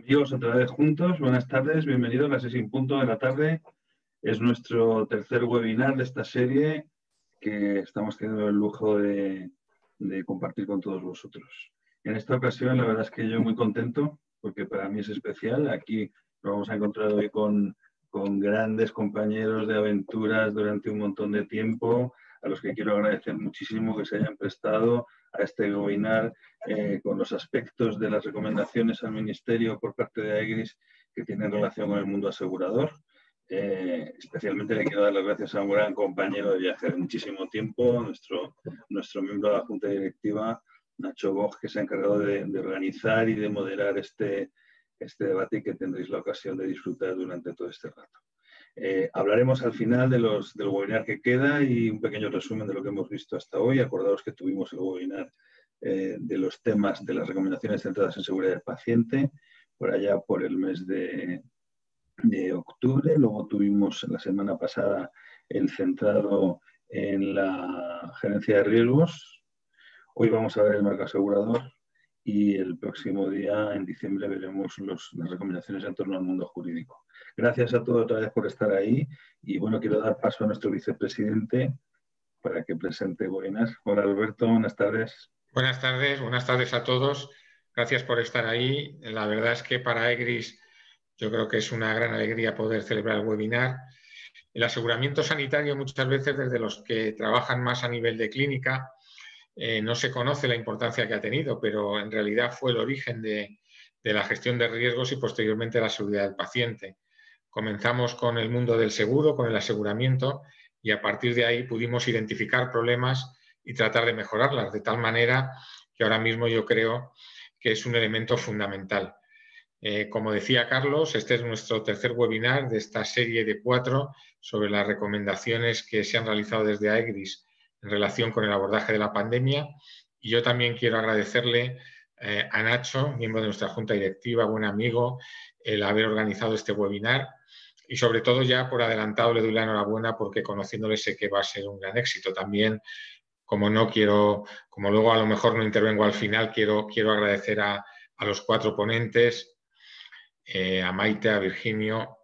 Amigos, otra vez juntos, buenas tardes, bienvenidos a las 6:00 de la tarde. Es nuestro tercer webinar de esta serie que estamos teniendo el lujo de compartir con todos vosotros. En esta ocasión, la verdad es que yo muy contento porque para mí es especial. Aquí nos vamos a encontrar hoy con grandes compañeros de aventuras durante un montón de tiempo, a los que quiero agradecer muchísimo que se hayan prestado a este webinar con los aspectos de las recomendaciones al Ministerio por parte de AEGRIS que tienen relación con el mundo asegurador. Especialmente le quiero dar las gracias a un gran compañero de viaje de muchísimo tiempo, nuestro miembro de la Junta Directiva, Nacho Boj, que se ha encargado de organizar y de moderar este debate y que tendréis la ocasión de disfrutar durante todo este rato. Hablaremos al final del webinar que queda y un pequeño resumen de lo que hemos visto hasta hoy. Acordaos que tuvimos el webinar de los temas de las recomendaciones centradas en seguridad del paciente, por allá por el mes de octubre. Luego tuvimos la semana pasada el centrado en la gerencia de riesgos. Hoy vamos a ver el marco asegurador y el próximo día, en diciembre, veremos las recomendaciones en torno al mundo jurídico. Gracias a todos otra vez por estar ahí y bueno, quiero dar paso a nuestro vicepresidente para que presente el webinar. Hola Alberto, buenas tardes. Buenas tardes a todos. Gracias por estar ahí. La verdad es que para AEGRIS yo creo que es una gran alegría poder celebrar el webinar. El aseguramiento sanitario, muchas veces desde los que trabajan más a nivel de clínica, no se conoce la importancia que ha tenido, pero en realidad fue el origen de la gestión de riesgos y posteriormente la seguridad del paciente. Comenzamos con el mundo del seguro, con el aseguramiento, y a partir de ahí pudimos identificar problemas y tratar de mejorarlas, de tal manera que ahora mismo yo creo que es un elemento fundamental. Como decía Carlos, este es nuestro tercer webinar de esta serie de 4 sobre las recomendaciones que se han realizado desde AEGRIS en relación con el abordaje de la pandemia. Y yo también quiero agradecerle a Nacho, miembro de nuestra Junta Directiva, buen amigo, el haber organizado este webinar. Y sobre todo ya por adelantado le doy la enhorabuena porque conociéndole sé que va a ser un gran éxito. También, como luego a lo mejor no intervengo al final, quiero agradecer a los 4 ponentes, a Maite, a Virginio,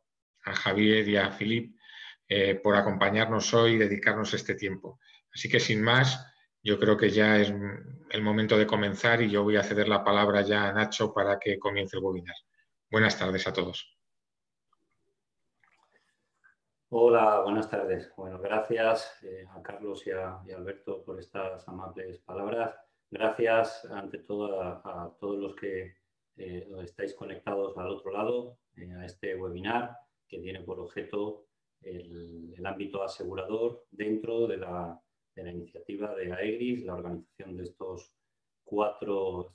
a Javier y a Filip, por acompañarnos hoy y dedicarnos este tiempo. Así que sin más, yo creo que ya es el momento de comenzar y yo voy a ceder la palabra ya a Nacho para que comience el webinar. Buenas tardes a todos. Hola, buenas tardes. Bueno, gracias a Carlos y a Alberto por estas amables palabras. Gracias ante todo a todos los que estáis conectados al otro lado a este webinar que tiene por objeto el ámbito asegurador dentro de la iniciativa de AEGRIS, la organización de estas 4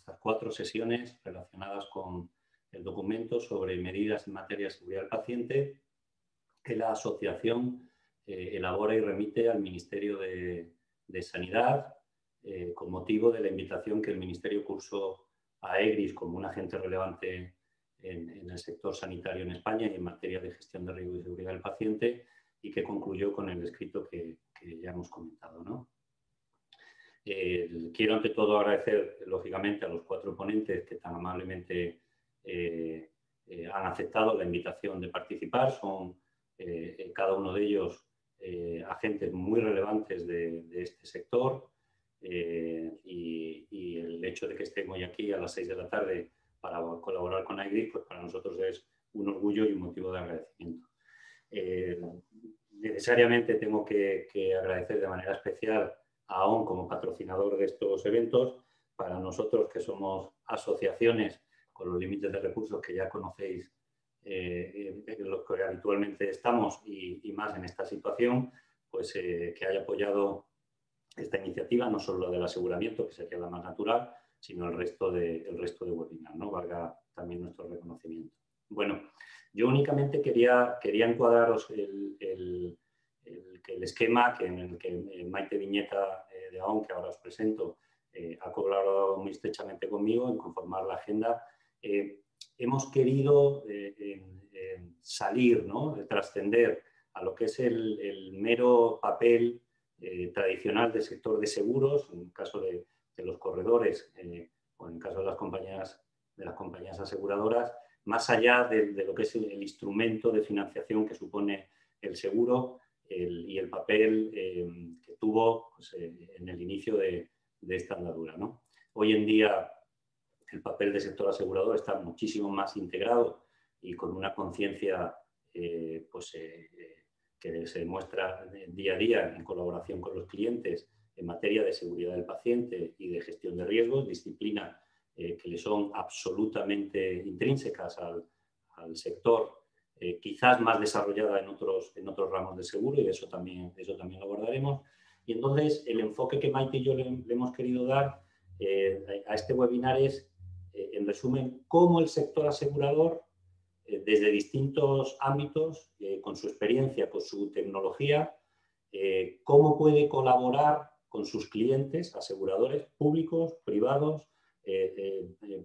sesiones relacionadas con el documento sobre medidas en materia de seguridad del paciente que la asociación elabora y remite al Ministerio de Sanidad con motivo de la invitación que el Ministerio cursó a AEGRIS como un agente relevante en el sector sanitario en España y en materia de gestión de riesgo y seguridad del paciente y que concluyó con el escrito que ya hemos comentado, ¿no? Quiero ante todo agradecer lógicamente a los 4 ponentes que tan amablemente han aceptado la invitación de participar. Son cada uno de ellos agentes muy relevantes de este sector y el hecho de que estemos hoy aquí a las 6 de la tarde para colaborar con AEGRIS, pues para nosotros es un orgullo y un motivo de agradecimiento. Necesariamente tengo que agradecer de manera especial a AON como patrocinador de estos eventos. Para nosotros, que somos asociaciones con los límites de recursos que ya conocéis, en los que habitualmente estamos y más en esta situación, pues que haya apoyado esta iniciativa, no solo la del aseguramiento, que sería la más natural, sino el resto de webinar, ¿no? Valga también nuestro reconocimiento. Bueno, yo únicamente quería encuadraros el esquema en el que Maite Viñeta de AON, que ahora os presento, ha colaborado muy estrechamente conmigo en conformar la agenda. Hemos querido salir, ¿no?, de trascender a lo que es el mero papel tradicional del sector de seguros, en el caso de los corredores o en el caso de las compañías las compañías aseguradoras, más allá de lo que es el instrumento de financiación que supone el seguro y el papel que tuvo pues, en el inicio de esta andadura, ¿no? Hoy en día el papel del sector asegurador está muchísimo más integrado y con una conciencia que se demuestra día a día en colaboración con los clientes en materia de seguridad del paciente y de gestión de riesgos, disciplinas que le son absolutamente intrínsecas al sector, quizás más desarrollada en otros ramos de seguro, y de eso también lo abordaremos. Y entonces el enfoque que Maite y yo le hemos querido dar a este webinar es, en resumen, cómo el sector asegurador, desde distintos ámbitos, con su experiencia, con su tecnología, cómo puede colaborar con sus clientes, aseguradores públicos, privados,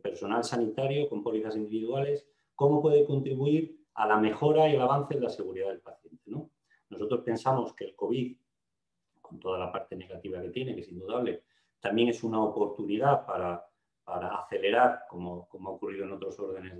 personal sanitario con pólizas individuales, cómo puede contribuir a la mejora y el avance de la seguridad del paciente, ¿no? Nosotros pensamos que el COVID, con toda la parte negativa que tiene, que es indudable, también es una oportunidad para acelerar, como ha ocurrido en otros órdenes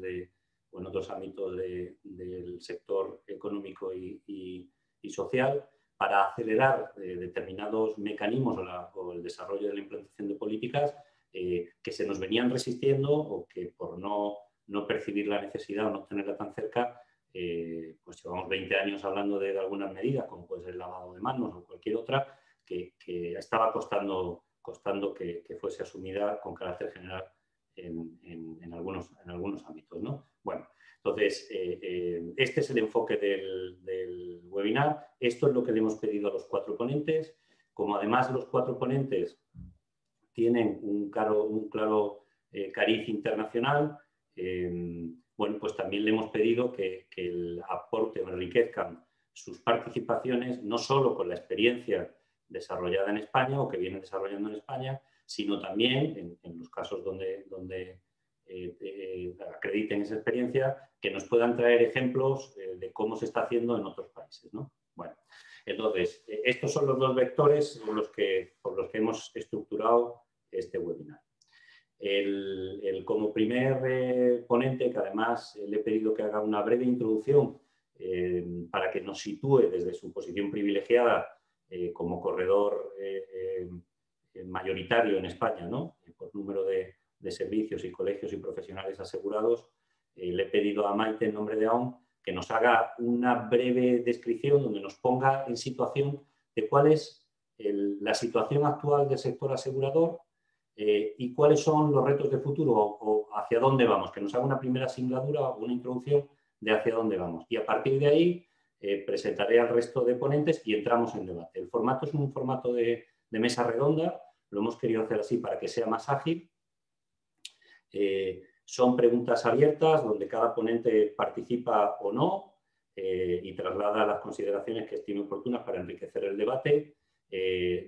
o en otros ámbitos del sector económico y social, para acelerar determinados mecanismos o el desarrollo de la implantación de políticas que se nos venían resistiendo o que por no percibir la necesidad o no tenerla tan cerca, pues llevamos 20 años hablando de algunas medidas, como puede ser el lavado de manos o cualquier otra, que estaba costando que fuese asumida con carácter general en algunos ámbitos, ¿no? Bueno, entonces, este es el enfoque del webinar. Esto es lo que le hemos pedido a los 4 ponentes. Como además los 4 ponentes tienen un claro cariz internacional, bueno, pues también le hemos pedido que el aporte o enriquezcan sus participaciones, no solo con la experiencia desarrollada en España o que vienen desarrollando en España, sino también en los casos donde acrediten esa experiencia, que nos puedan traer ejemplos de cómo se está haciendo en otros países, ¿no? Bueno, entonces, estos son los 2 vectores por los que hemos estructurado este webinar. Como primer ponente, que además le he pedido que haga una breve introducción para que nos sitúe desde su posición privilegiada como corredor mayoritario en España, ¿no? Por número de servicios y colegios y profesionales asegurados, le he pedido a Maite, en nombre de AON, que nos haga una breve descripción donde nos ponga en situación de cuál es la situación actual del sector asegurador y cuáles son los retos de futuro o hacia dónde vamos, que nos haga una primera singladura o una introducción de hacia dónde vamos. Y a partir de ahí presentaré al resto de ponentes y entramos en debate. El formato es un formato de mesa redonda, lo hemos querido hacer así para que sea más ágil. Son preguntas abiertas donde cada ponente participa o no y traslada las consideraciones que estime oportunas para enriquecer el debate.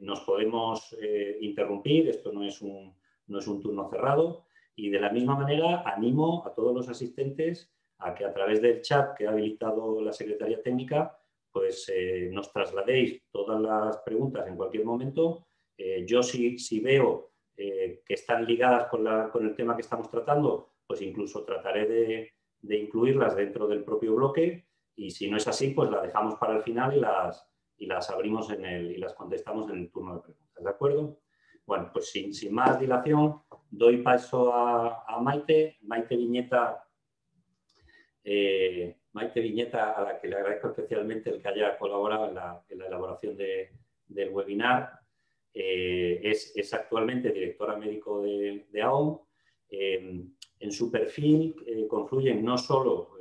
Nos podemos interrumpir, esto no es un turno cerrado, y de la misma manera animo a todos los asistentes a que a través del chat que ha habilitado la Secretaría Técnica pues nos trasladéis todas las preguntas en cualquier momento. Yo si veo que están ligadas con el tema que estamos tratando, pues incluso trataré de incluirlas dentro del propio bloque, y si no es así, pues las dejamos para el final y las abrimos y las contestamos en el turno de preguntas, ¿de acuerdo? Bueno, pues sin más dilación, doy paso a Maite Viñeta, a la que le agradezco especialmente el que haya colaborado en la elaboración del webinar. Es actualmente directora médico de AON. En su perfil confluyen no solo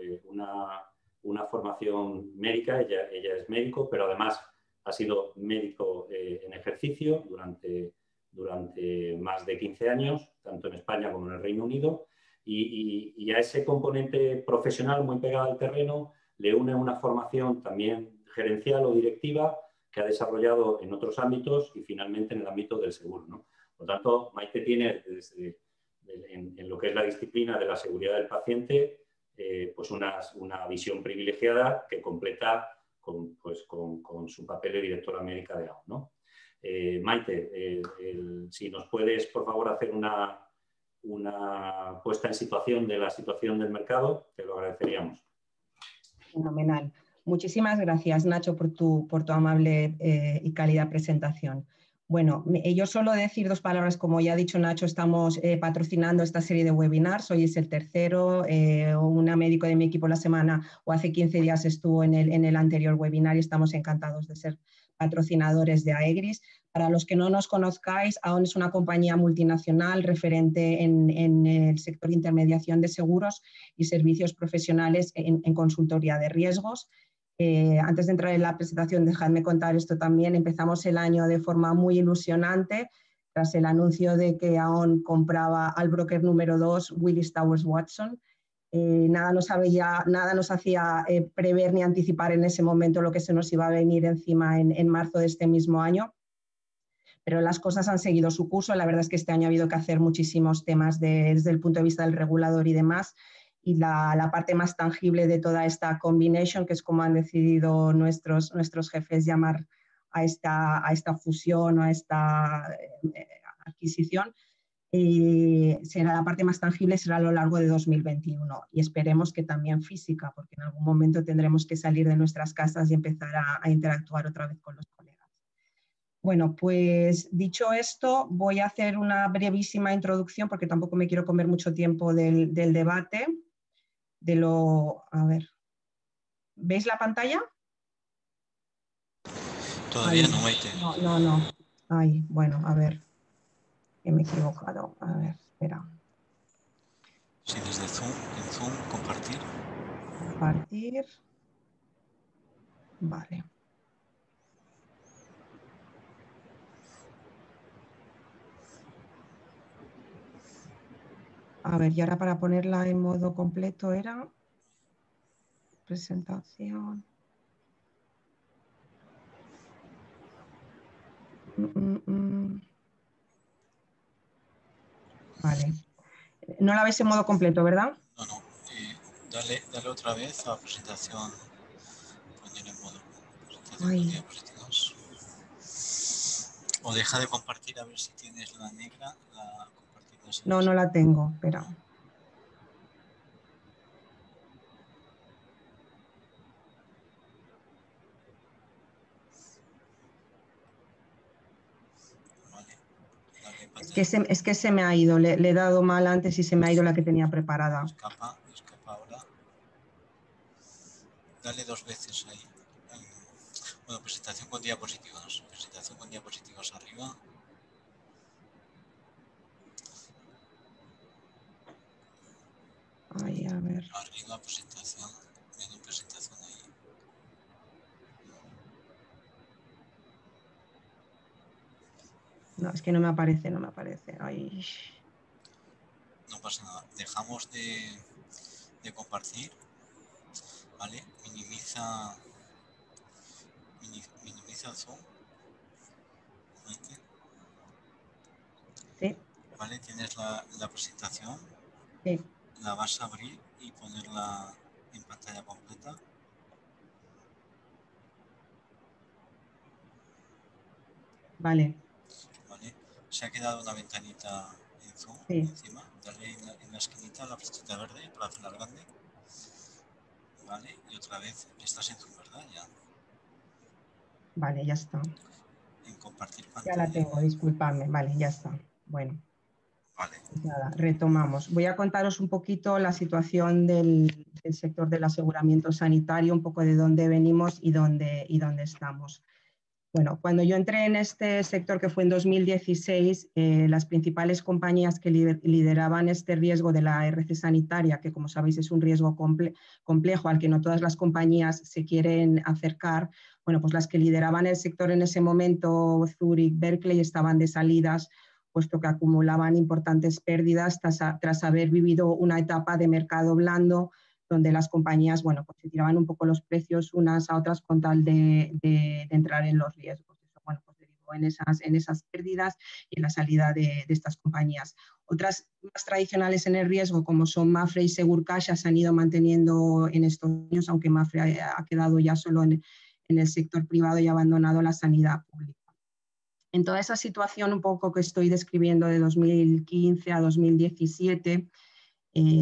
una formación médica, ella es médico, pero además ha sido médico en ejercicio durante más de 15 años, tanto en España como en el Reino Unido, y a ese componente profesional muy pegado al terreno le une una formación también gerencial o directiva que ha desarrollado en otros ámbitos y finalmente en el ámbito del seguro, ¿no? Por lo tanto, Maite tiene en lo que es la disciplina de la seguridad del paciente pues una visión privilegiada que completa con su papel de directora médica de AON, ¿no? Maite, si nos puedes, por favor, hacer una una puesta en situación de la situación del mercado, te lo agradeceríamos. Fenomenal. Muchísimas gracias, Nacho, por tu amable y cálida presentación. Bueno, yo solo decir dos palabras. Como ya ha dicho Nacho, estamos patrocinando esta serie de webinars. Hoy es el tercero. Una médico de mi equipo la semana o hace 15 días estuvo en el anterior webinar y estamos encantados de ser patrocinadores de Aegris. Para los que no nos conozcáis, AON es una compañía multinacional referente en el sector de intermediación de seguros y servicios profesionales en consultoría de riesgos. Antes de entrar en la presentación, dejadme contar esto también. Empezamos el año de forma muy ilusionante tras el anuncio de que AON compraba al broker número 2, Willis Towers Watson. Nada nos hacía prever ni anticipar en ese momento lo que se nos iba a venir encima en marzo de este mismo año. Pero las cosas han seguido su curso. La verdad es que este año ha habido que hacer muchísimos temas desde el punto de vista del regulador y demás. Y la parte más tangible de toda esta combination, que es como han decidido nuestros jefes llamar a esta fusión o a esta adquisición, será la parte más tangible, será a lo largo de 2021 y esperemos que también física, porque en algún momento tendremos que salir de nuestras casas y empezar a interactuar otra vez con los colegas. Bueno, pues dicho esto, voy a hacer una brevísima introducción porque tampoco me quiero comer mucho tiempo del debate. A ver, ¿veis la pantalla? Todavía no, Maite. No. Ay, bueno, a ver, que me he equivocado. A ver, espera. Sí, desde Zoom, en Zoom, compartir. Compartir. Vale. A ver, y ahora para ponerla en modo completo era presentación. Vale. No la veis en modo completo, ¿verdad? No. Dale otra vez a presentación. Poner en modo presentación con diapositivas. O deja de compartir a ver si tienes la negra. No la tengo. Espera. Es que se me ha ido, le he dado mal antes y se me ha ido la que tenía preparada. Escapa ahora. Dale 2 veces ahí. Bueno, presentación con diapositivas. Presentación con diapositivas arriba. Ay, a ver. Arriba, presentación. Menú presentación ahí. No, es que no me aparece. Ay. No pasa nada. Dejamos de compartir. ¿Vale? Minimiza Zoom. Sí. ¿Vale? Tienes la presentación. Sí. La vas a abrir y ponerla en pantalla completa. Vale. Se ha quedado una ventanita en Zoom encima. Dale en la esquinita la flechita verde para hacerla grande. Vale, y otra vez estás en Zoom, ¿verdad? Ya. Vale, ya está. En compartir pantalla. Ya la tengo, disculpadme. Vale, ya está. Bueno. Vale. Pues nada, retomamos. Voy a contaros un poquito la situación del sector del aseguramiento sanitario, un poco de dónde venimos y dónde estamos. Bueno, cuando yo entré en este sector, que fue en 2016, las principales compañías que lideraban este riesgo de la RC sanitaria, que como sabéis es un riesgo complejo al que no todas las compañías se quieren acercar, bueno, pues las que lideraban el sector en ese momento, Zurich, Berkeley, estaban de salidas, puesto que acumulaban importantes pérdidas tras haber vivido una etapa de mercado blando, donde las compañías, bueno, pues se tiraban un poco los precios unas a otras con tal de entrar en los riesgos. Eso, bueno, pues derivó en esas pérdidas y en la salida de estas compañías. Otras más tradicionales en el riesgo, como son Mapfre y Segurcaxa, se han ido manteniendo en estos años, aunque Mapfre ha quedado ya solo en el sector privado y ha abandonado la sanidad pública. En toda esa situación un poco que estoy describiendo de 2015 a 2017,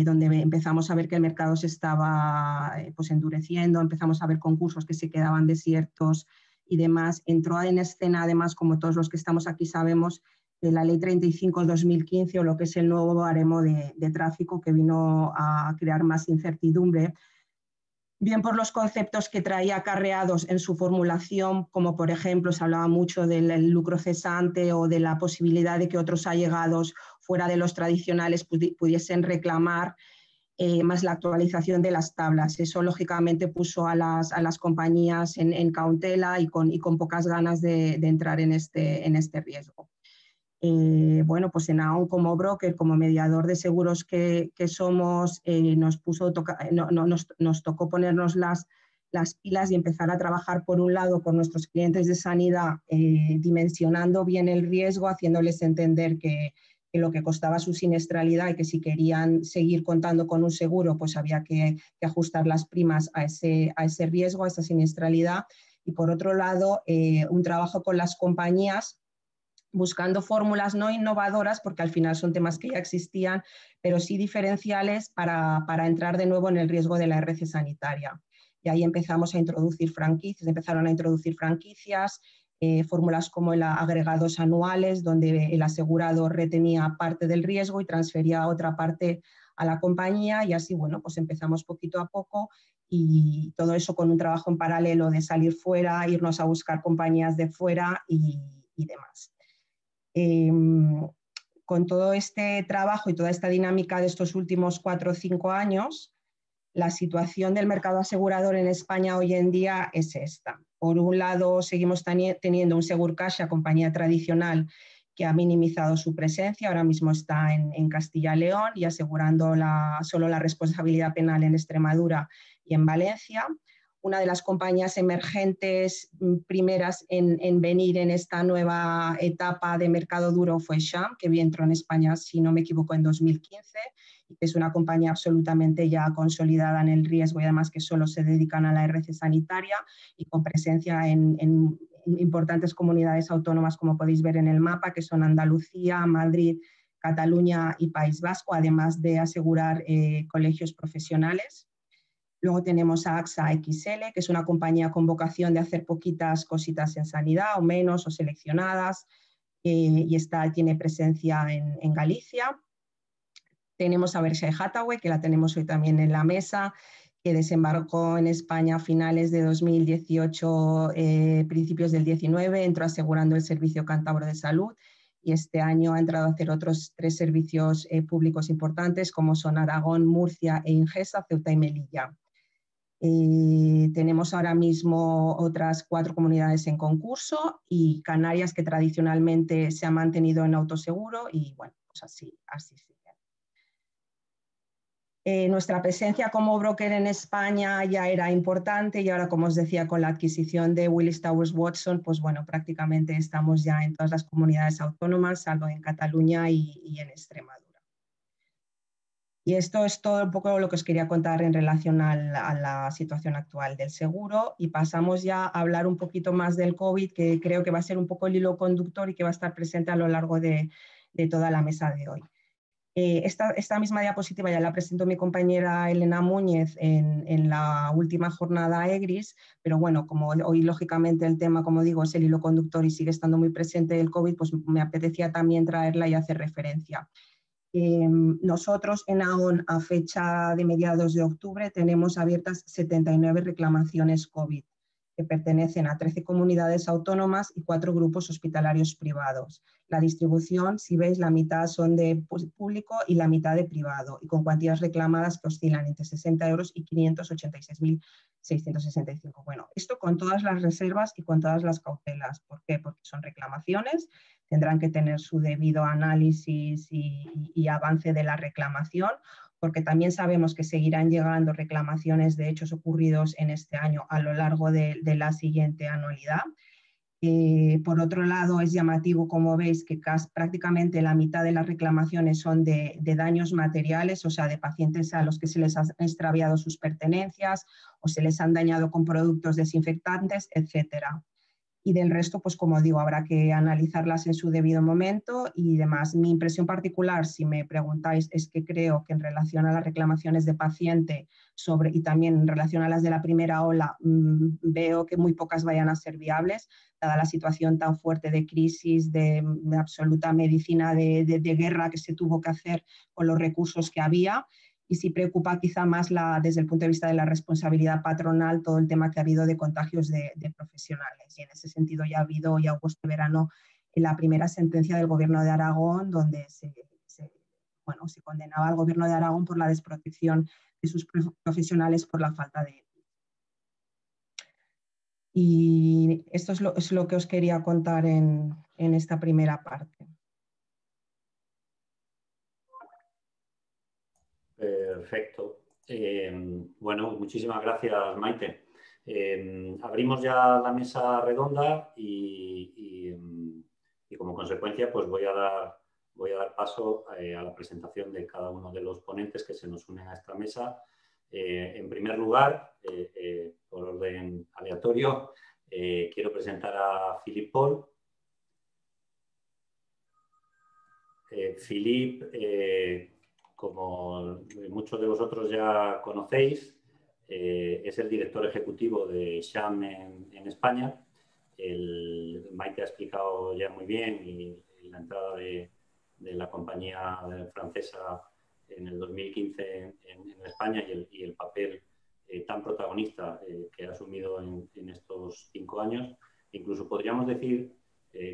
donde empezamos a ver que el mercado se estaba pues endureciendo, empezamos a ver concursos que se quedaban desiertos y demás, entró en escena, además, como todos los que estamos aquí sabemos, la Ley 35/2015, o lo que es el nuevo baremo de tráfico, que vino a crear más incertidumbre, bien por los conceptos que traía acarreados en su formulación, como por ejemplo se hablaba mucho del lucro cesante o de la posibilidad de que otros allegados fuera de los tradicionales pudiesen reclamar, más la actualización de las tablas. Eso lógicamente puso a las compañías en cautela y con pocas ganas de entrar en este riesgo. Bueno, pues en AON, como broker, como mediador de seguros que somos, nos tocó ponernos las pilas y empezar a trabajar, por un lado, con nuestros clientes de sanidad, dimensionando bien el riesgo, haciéndoles entender que lo que costaba su siniestralidad y que si querían seguir contando con un seguro, pues había que ajustar las primas a ese riesgo, a esa siniestralidad. Y por otro lado, un trabajo con las compañías, buscando fórmulas no innovadoras, porque al final son temas que ya existían, pero sí diferenciales para entrar de nuevo en el riesgo de la RC sanitaria. Y ahí empezamos a introducir franquicias, empezaron a introducir franquicias, fórmulas como el agregados anuales, donde el asegurado retenía parte del riesgo y transfería otra parte a la compañía, y así, bueno, pues empezamos poquito a poco, y todo eso con un trabajo en paralelo de salir fuera, irnos a buscar compañías de fuera y demás. Con todo este trabajo y toda esta dinámica de estos últimos 4 o 5 años, la situación del mercado asegurador en España hoy en día es esta. Por un lado, seguimos teniendo un Segurcaxa, compañía tradicional, que ha minimizado su presencia, ahora mismo está en Castilla y León y asegurando solo la responsabilidad penal en Extremadura y en Valencia. Una de las compañías emergentes primeras en venir en esta nueva etapa de mercado duro fue Sham, que entró en España, si no me equivoco, en 2015, y que es una compañía absolutamente ya consolidada en el riesgo, y además que solo se dedican a la RC sanitaria y con presencia en importantes comunidades autónomas, como podéis ver en el mapa, que son Andalucía, Madrid, Cataluña y País Vasco, además de asegurar colegios profesionales. Luego tenemos a AXA XL, que es una compañía con vocación de hacer poquitas cositas en sanidad, o menos, o seleccionadas, y tiene presencia en Galicia. Tenemos a Berkshire Hathaway, que la tenemos hoy también en la mesa, que desembarcó en España a finales de 2018, principios del 19, entró asegurando el servicio cántabro de salud, y este año ha entrado a hacer otros 3 servicios públicos importantes, como son Aragón, Murcia e Ingesa, Ceuta y Melilla. Tenemos ahora mismo otras 4 comunidades en concurso, y Canarias, que tradicionalmente se ha mantenido en autoseguro, y bueno, pues así sigue. Nuestra presencia como broker en España ya era importante, y ahora, como os decía, con la adquisición de Willis Towers Watson, pues bueno, prácticamente estamos ya en todas las comunidades autónomas, salvo en Cataluña y en Extremadura. Y esto es todo un poco lo que os quería contar en relación a la situación actual del seguro, y pasamos ya a hablar un poquito más del COVID, que creo que va a ser un poco el hilo conductor y que va a estar presente a lo largo de toda la mesa de hoy. Esta misma diapositiva ya la presentó mi compañera Elena Muñez en la última jornada EGRIS, pero bueno, como hoy lógicamente el tema, como digo, es el hilo conductor y sigue estando muy presente el COVID, pues me apetecía también traerla y hacer referencia. Nosotros en AON, a fecha de mediados de octubre, tenemos abiertas 79 reclamaciones COVID, que pertenecen a 13 comunidades autónomas y 4 grupos hospitalarios privados. La distribución, si veis, la mitad son de público y la mitad de privado, y con cuantías reclamadas que oscilan entre 60 euros y 586.665. Bueno, esto con todas las reservas y con todas las cautelas. ¿Por qué? Porque son reclamaciones, tendrán que tener su debido análisis y avance de la reclamación, porque también sabemos que seguirán llegando reclamaciones de hechos ocurridos en este año a lo largo de la siguiente anualidad. Por otro lado, es llamativo, como veis, que prácticamente la mitad de las reclamaciones son de daños materiales, o sea, de pacientes a los que se les han extraviado sus pertenencias o se les han dañado con productos desinfectantes, etcétera. y del resto, pues como digo, habrá que analizarlas en su debido momento y demás. Mi impresión particular, si me preguntáis, es que creo que en relación a las reclamaciones de paciente y también en relación a las de la primera ola, veo que muy pocas vayan a ser viables, dada la situación tan fuerte de crisis, de absoluta medicina de guerra que se tuvo que hacer con los recursos que había. Y sí preocupa quizá más desde el punto de vista de la responsabilidad patronal todo el tema que ha habido de contagios de profesionales. Y en ese sentido ya hubo este verano la primera sentencia del Gobierno de Aragón donde se condenaba al Gobierno de Aragón por la desprotección de sus profesionales por la falta de... Y esto es lo que os quería contar en esta primera parte. Perfecto. Bueno, muchísimas gracias, Maite. Abrimos ya la mesa redonda y como consecuencia pues voy a dar paso a la presentación de cada uno de los ponentes que se nos unen a esta mesa. En primer lugar, por orden aleatorio, quiero presentar a Philippe Paul. Philippe, como muchos de vosotros ya conocéis, es el director ejecutivo de SHAM en España. Maite ha explicado ya muy bien y la entrada de la compañía francesa en el 2015 en España y el papel tan protagonista que ha asumido en estos 5 años. Incluso podríamos decir,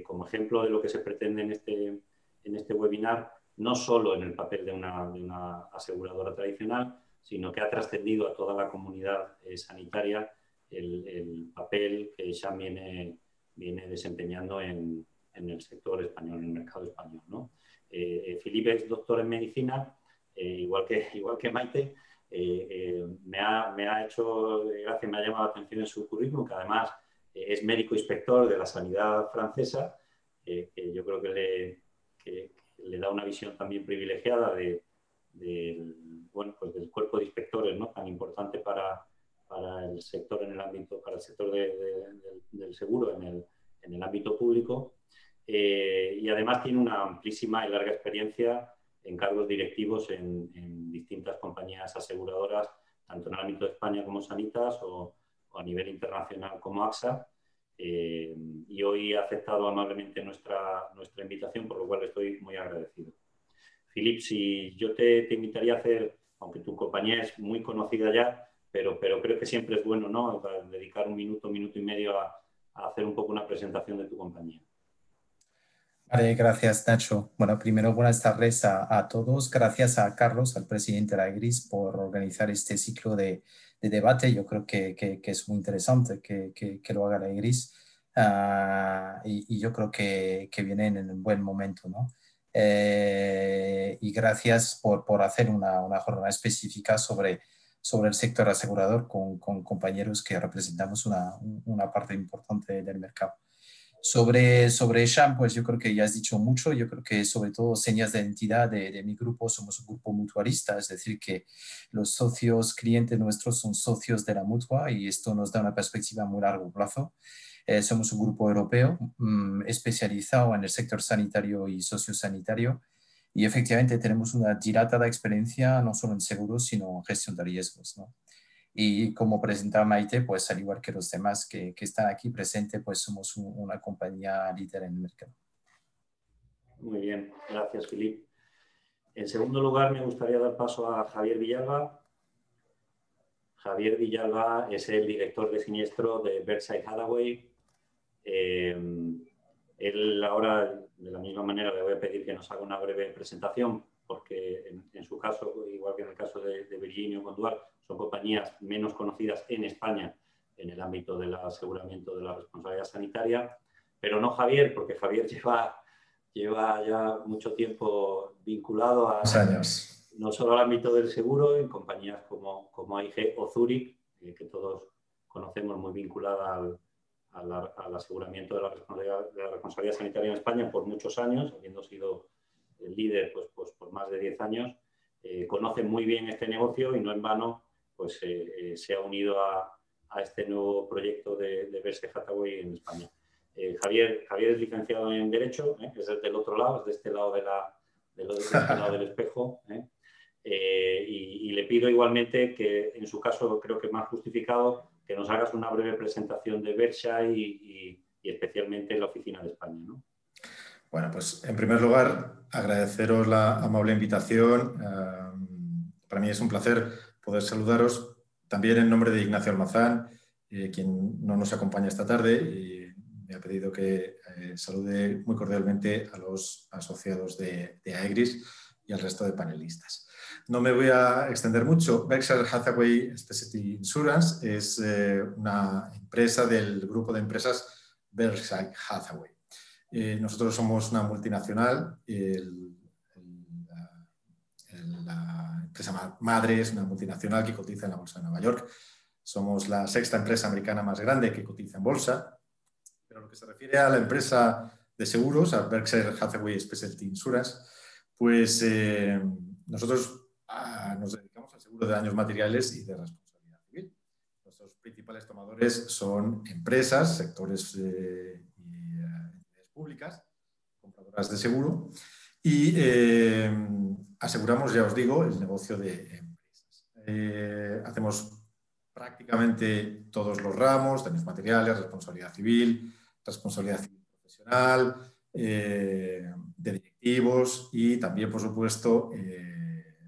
como ejemplo de lo que se pretende en este webinar, no solo en el papel de una aseguradora tradicional, sino que ha trascendido a toda la comunidad sanitaria el papel que SHAM viene desempeñando en el sector español, en el mercado español, ¿no? Philippe es doctor en medicina, igual que Maite. Me ha hecho gracia, me ha llamado la atención en su currículum, que además es médico inspector de la sanidad francesa, que yo creo que le da una visión también privilegiada del cuerpo de inspectores, ¿no?, tan importante para el sector para el sector del seguro en el ámbito público. Y además tiene una amplísima y larga experiencia en cargos directivos en distintas compañías aseguradoras, tanto en el ámbito de España como Sanitas o a nivel internacional como AXA. Y hoy ha aceptado amablemente nuestra invitación, por lo cual estoy muy agradecido. Philippe, si yo te invitaría a hacer, aunque tu compañía es muy conocida ya, pero creo que siempre es bueno, ¿no?, dedicar un minuto y medio a hacer un poco una presentación de tu compañía. Vale, gracias, Nacho. Bueno, primero buenas tardes a todos. Gracias a Carlos, al presidente de la EGRIS, por organizar este ciclo de debate. Yo creo que es muy interesante que lo haga la EGRIS y yo creo que viene en un buen momento, ¿no? Y gracias por hacer una jornada específica sobre el sector asegurador con compañeros que representamos una parte importante del mercado. Sobre SHAM, pues yo creo que ya has dicho mucho. Yo creo que sobre todo señas de identidad de mi grupo, somos un grupo mutualista, es decir, que los socios clientes nuestros son socios de la mutua y esto nos da una perspectiva a muy largo plazo. Somos un grupo europeo especializado en el sector sanitario y sociosanitario y efectivamente tenemos una dilatada experiencia no solo en seguros, sino en gestión de riesgos, ¿no? Y como presentaba Maite, pues al igual que los demás que están aquí presentes, pues somos una compañía líder en el mercado. Muy bien, gracias, Philippe. En segundo lugar, me gustaría dar paso a Javier Villalba. Javier Villalba es el director de siniestro de Berkshire Hathaway. Él ahora, de la misma manera, le voy a pedir que nos haga una breve presentación, porque en su caso, igual que en el caso de Virginio con Dual, son compañías menos conocidas en España en el ámbito del aseguramiento de la responsabilidad sanitaria, pero no Javier, porque Javier lleva ya mucho tiempo vinculado a no solo al ámbito del seguro, en compañías como AIG o Zurich, que todos conocemos, muy vinculada al aseguramiento de la responsabilidad sanitaria en España por muchos años, habiendo sido el líder pues por más de 10 años. Conoce muy bien este negocio y no en vano pues, se ha unido a este nuevo proyecto de Berkshire Hathaway en España. Javier es licenciado en Derecho, que es del otro lado, es de este lado, de este lado del espejo. Y le pido igualmente que, en su caso, creo que más justificado, que nos hagas una breve presentación de Berkshire y especialmente la oficina de España, ¿no? Bueno, pues en primer lugar, agradeceros la amable invitación. Para mí es un placer poder saludaros. También en nombre de Ignacio Almazán, quien no nos acompaña esta tarde, y me ha pedido que salude muy cordialmente a los asociados de Aegris y al resto de panelistas. No me voy a extender mucho. Berkshire Hathaway Specialty Insurance es una empresa del grupo de empresas Berkshire Hathaway. Nosotros somos una multinacional, la empresa madre es una multinacional que cotiza en la Bolsa de Nueva York. Somos la sexta empresa americana más grande que cotiza en bolsa. Pero lo que se refiere a la empresa de seguros, a Berkshire Hathaway Specialty Insurance, pues nosotros nos dedicamos al seguro de daños materiales y de responsabilidad civil. Nuestros principales tomadores son empresas, sectores públicas, compradoras de seguro, y aseguramos, ya os digo, el negocio de empresas. Hacemos prácticamente todos los ramos, daños materiales, responsabilidad civil profesional, de directivos y también, por supuesto,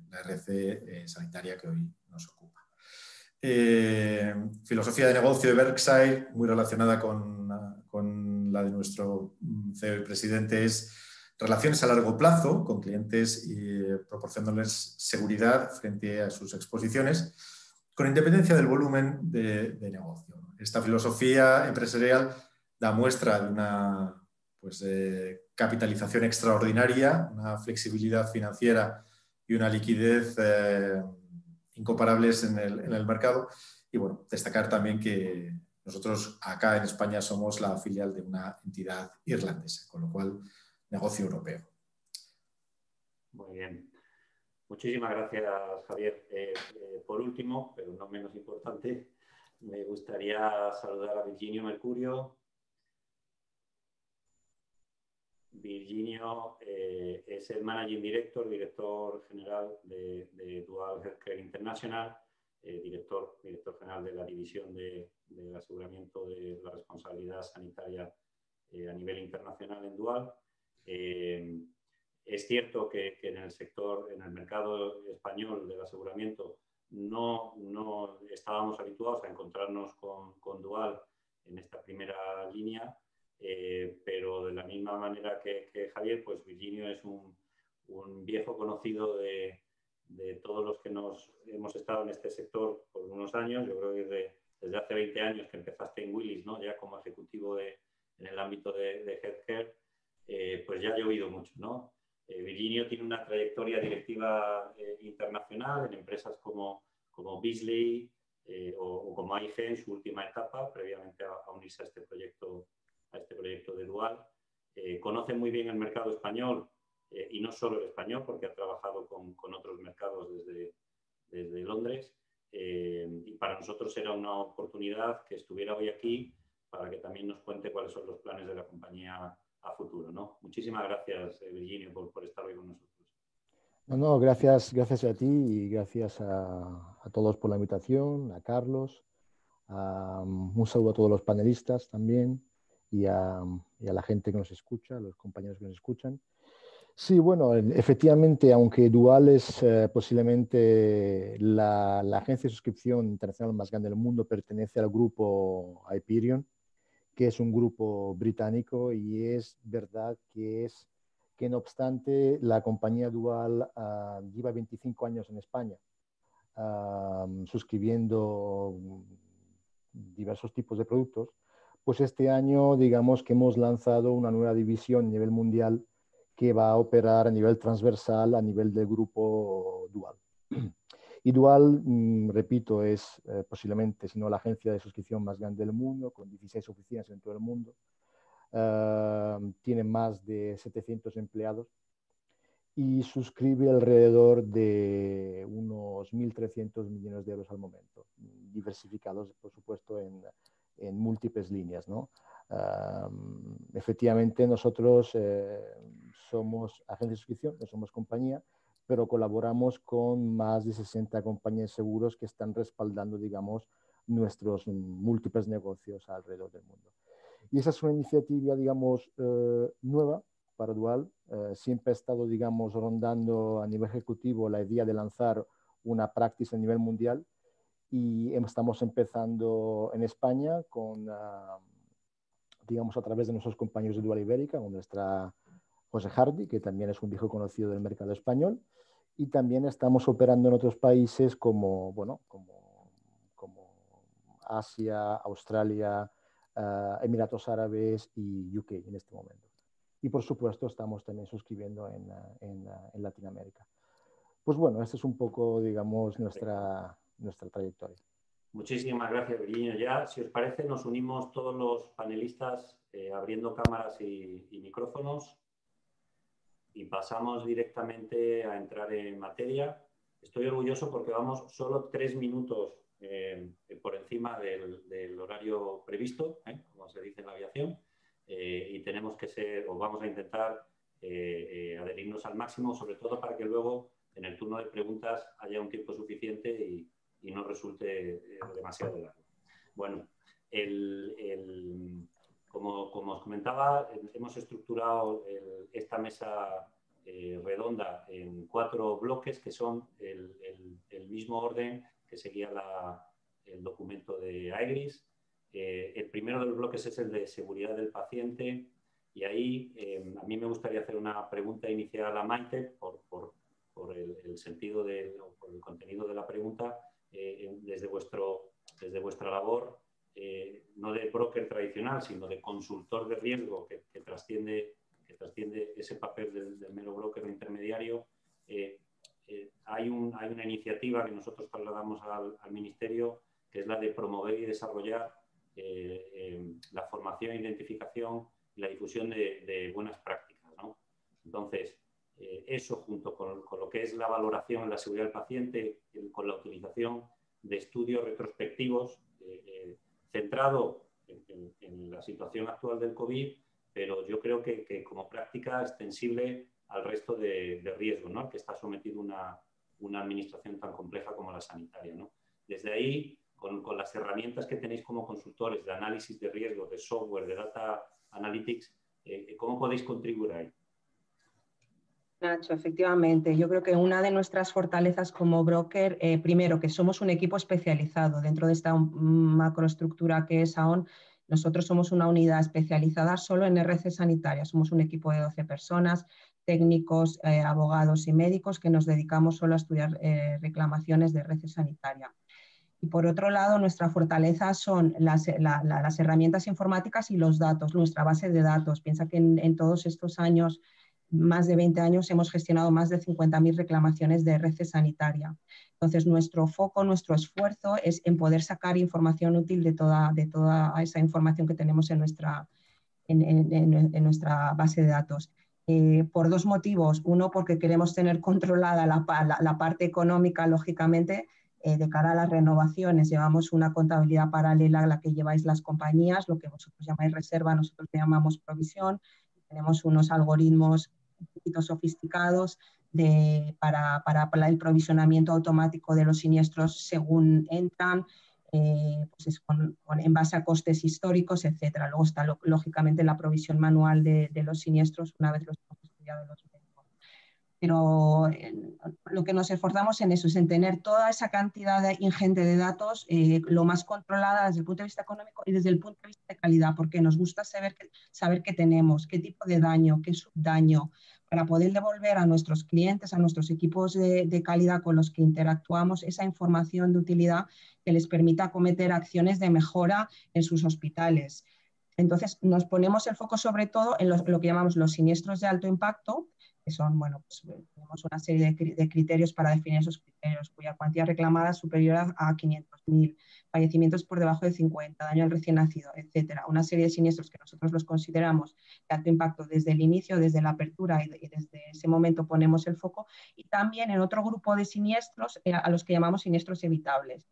la RC sanitaria que hoy nos ocupa. Filosofía de negocio de Berkshire, muy relacionada con la de nuestro CEO y presidente, es relaciones a largo plazo con clientes y proporcionándoles seguridad frente a sus exposiciones, con independencia del volumen de negocio. Esta filosofía empresarial da muestra de una capitalización extraordinaria, una flexibilidad financiera y una liquidez incomparables en el mercado. Y bueno, destacar también que nosotros acá en España somos la filial de una entidad irlandesa, con lo cual negocio europeo. Muy bien. Muchísimas gracias, Javier. Por último, pero no menos importante, me gustaría saludar a Virginio Mercurio. Virginio es el Managing Director general de Dual Healthcare International, director general de la división del aseguramiento de la responsabilidad sanitaria a nivel internacional en Dual. Es cierto que en el mercado español del aseguramiento no estábamos habituados a encontrarnos con Dual en esta primera línea, pero de la misma manera que Javier, pues Virginio es un viejo conocido de todos los que hemos estado en este sector por unos años. Yo creo que desde hace 20 años que empezaste en Willis, ¿no? Ya como ejecutivo en el ámbito de healthcare, pues ya ha llovido mucho, ¿no? Virginio tiene una trayectoria directiva internacional en empresas como Beazley o como AIG en su última etapa, previamente a unirse a este proyecto de Dual. Conoce muy bien el mercado español y no solo el español, porque ha trabajado con otros mercados desde Londres. Y para nosotros era una oportunidad que estuviera hoy aquí para que también nos cuente cuáles son los planes de la compañía a futuro, ¿no? Muchísimas gracias, Virginio, por estar hoy con nosotros. No, gracias a ti y gracias a todos por la invitación, a Carlos, un saludo a todos los panelistas también y a la gente que nos escucha, a los compañeros que nos escuchan. Sí, bueno, efectivamente, aunque Dual es posiblemente la agencia de suscripción internacional más grande del mundo, pertenece al grupo Hyperion, que es un grupo británico, y es verdad que no obstante la compañía Dual lleva 25 años en España, suscribiendo diversos tipos de productos, pues este año digamos que hemos lanzado una nueva división a nivel mundial que va a operar a nivel transversal a nivel del grupo Dual. Y Dual, repito, es posiblemente, si no la agencia de suscripción más grande del mundo, con 16 oficinas en todo el mundo. Tiene más de 700 empleados y suscribe alrededor de unos 1.300 millones de euros al momento, diversificados, por supuesto, en múltiples líneas, ¿no? Efectivamente, nosotros somos agencia de suscripción, no somos compañía, pero colaboramos con más de 60 compañías de seguros que están respaldando, digamos, nuestros múltiples negocios alrededor del mundo. Y esa es una iniciativa, digamos, nueva para Dual. Siempre ha estado, digamos, rondando a nivel ejecutivo la idea de lanzar una práctica a nivel mundial y estamos empezando en España con, digamos, a través de nuestros compañeros de Dual Ibérica, con nuestra José Hardy, que también es un viejo conocido del mercado español, y también estamos operando en otros países como, bueno, como Asia, Australia, Emiratos Árabes y UK en este momento. Y por supuesto estamos también suscribiendo en Latinoamérica. Pues bueno, esta es un poco, digamos, nuestra trayectoria. Muchísimas gracias, Virginio. Ya, si os parece, nos unimos todos los panelistas abriendo cámaras y micrófonos y pasamos directamente a entrar en materia. Estoy orgulloso porque vamos solo 3 minutos por encima del horario previsto, como se dice en la aviación, y tenemos que ser, o vamos a intentar adherirnos al máximo, sobre todo para que luego en el turno de preguntas haya un tiempo suficiente y no resulte demasiado largo. Bueno, como os comentaba, hemos estructurado esta mesa redonda en 4 bloques que son el mismo orden que seguía el documento de AEGRIS. El primero de los bloques es el de seguridad del paciente y ahí a mí me gustaría hacer una pregunta inicial a Maite por el sentido por el contenido de la pregunta desde vuestra labor, no de broker tradicional, sino de consultor de riesgo que trasciende ese papel del mero broker intermediario. Hay una iniciativa que nosotros trasladamos al Ministerio, que es la de promover y desarrollar la formación, identificación y la difusión de buenas prácticas, ¿no? Entonces, eso junto con lo que es la valoración en la seguridad del paciente, con la utilización de estudios retrospectivos centrado en la situación actual del COVID, pero yo creo que como práctica extensible al resto de riesgos, ¿no?, al que está sometido una administración tan compleja como la sanitaria, ¿no? Desde ahí, con las herramientas que tenéis como consultores de análisis de riesgo, de software, de data analytics, ¿cómo podéis contribuir ahí? Nacho, efectivamente. Yo creo que una de nuestras fortalezas como broker, primero, que somos un equipo especializado dentro de esta macroestructura que es AON. Nosotros somos una unidad especializada solo en RC sanitaria. Somos un equipo de 12 personas, técnicos, abogados y médicos que nos dedicamos solo a estudiar reclamaciones de RC sanitaria. Y por otro lado, nuestra fortaleza son las herramientas informáticas y los datos, nuestra base de datos. Piensa que en todos estos años, más de 20 años, hemos gestionado más de 50.000 reclamaciones de RC sanitaria. Entonces, nuestro foco, nuestro esfuerzo es en poder sacar información útil de toda esa información que tenemos en nuestra base de datos. Por 2 motivos. Uno, porque queremos tener controlada la parte económica, lógicamente. De cara a las renovaciones, llevamos una contabilidad paralela a la que lleváis las compañías, lo que vosotros llamáis reserva, nosotros le llamamos provisión. Tenemos unos algoritmos un poquito sofisticados para el provisionamiento automático de los siniestros según entran, pues en base a costes históricos, etc. Luego está, lógicamente, la provisión manual de los siniestros una vez los hemos estudiado los médicos. Pero lo que nos esforzamos en eso es en tener toda esa cantidad ingente de datos lo más controlada desde el punto de vista económico y desde el punto de vista de calidad, porque nos gusta saber qué tenemos, qué tipo de daño, qué subdaño, para poder devolver a nuestros clientes, a nuestros equipos de calidad con los que interactuamos, esa información de utilidad que les permita acometer acciones de mejora en sus hospitales. Entonces, nos ponemos el foco sobre todo en lo que llamamos los siniestros de alto impacto, que son, bueno, pues tenemos una serie de criterios para definir esos criterios, cuya cuantía reclamada es superior a 500.000, fallecimientos por debajo de 50, daño al recién nacido, etcétera. Una serie de siniestros que nosotros los consideramos de alto impacto desde el inicio, desde la apertura y desde ese momento ponemos el foco. Y también en otro grupo de siniestros a los que llamamos siniestros evitables.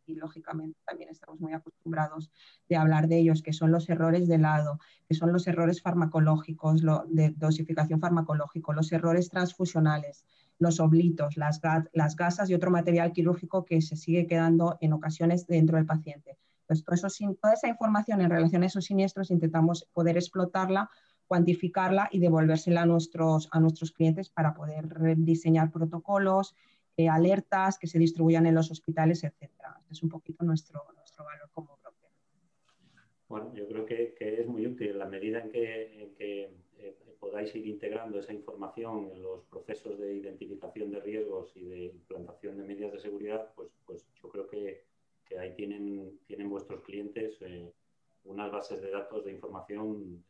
Y lógicamente también estamos muy acostumbrados de hablar de ellos, que son los errores de lado, que son los errores farmacológicos, de dosificación farmacológica, los errores transfusionales, los oblitos, las gasas y otro material quirúrgico que se sigue quedando en ocasiones dentro del paciente. Entonces, toda esa información en relación a esos siniestros intentamos poder explotarla, cuantificarla y devolvérsela a nuestros clientes para poder diseñar protocolos, alertas que se distribuyan en los hospitales, etc. Este es un poquito nuestro valor como broker. Bueno, yo creo que es muy útil en la medida en que podáis ir integrando esa información en los procesos de identificación de riesgos y de implantación de medidas de seguridad, pues yo creo que ahí tienen vuestros clientes unas bases de datos de información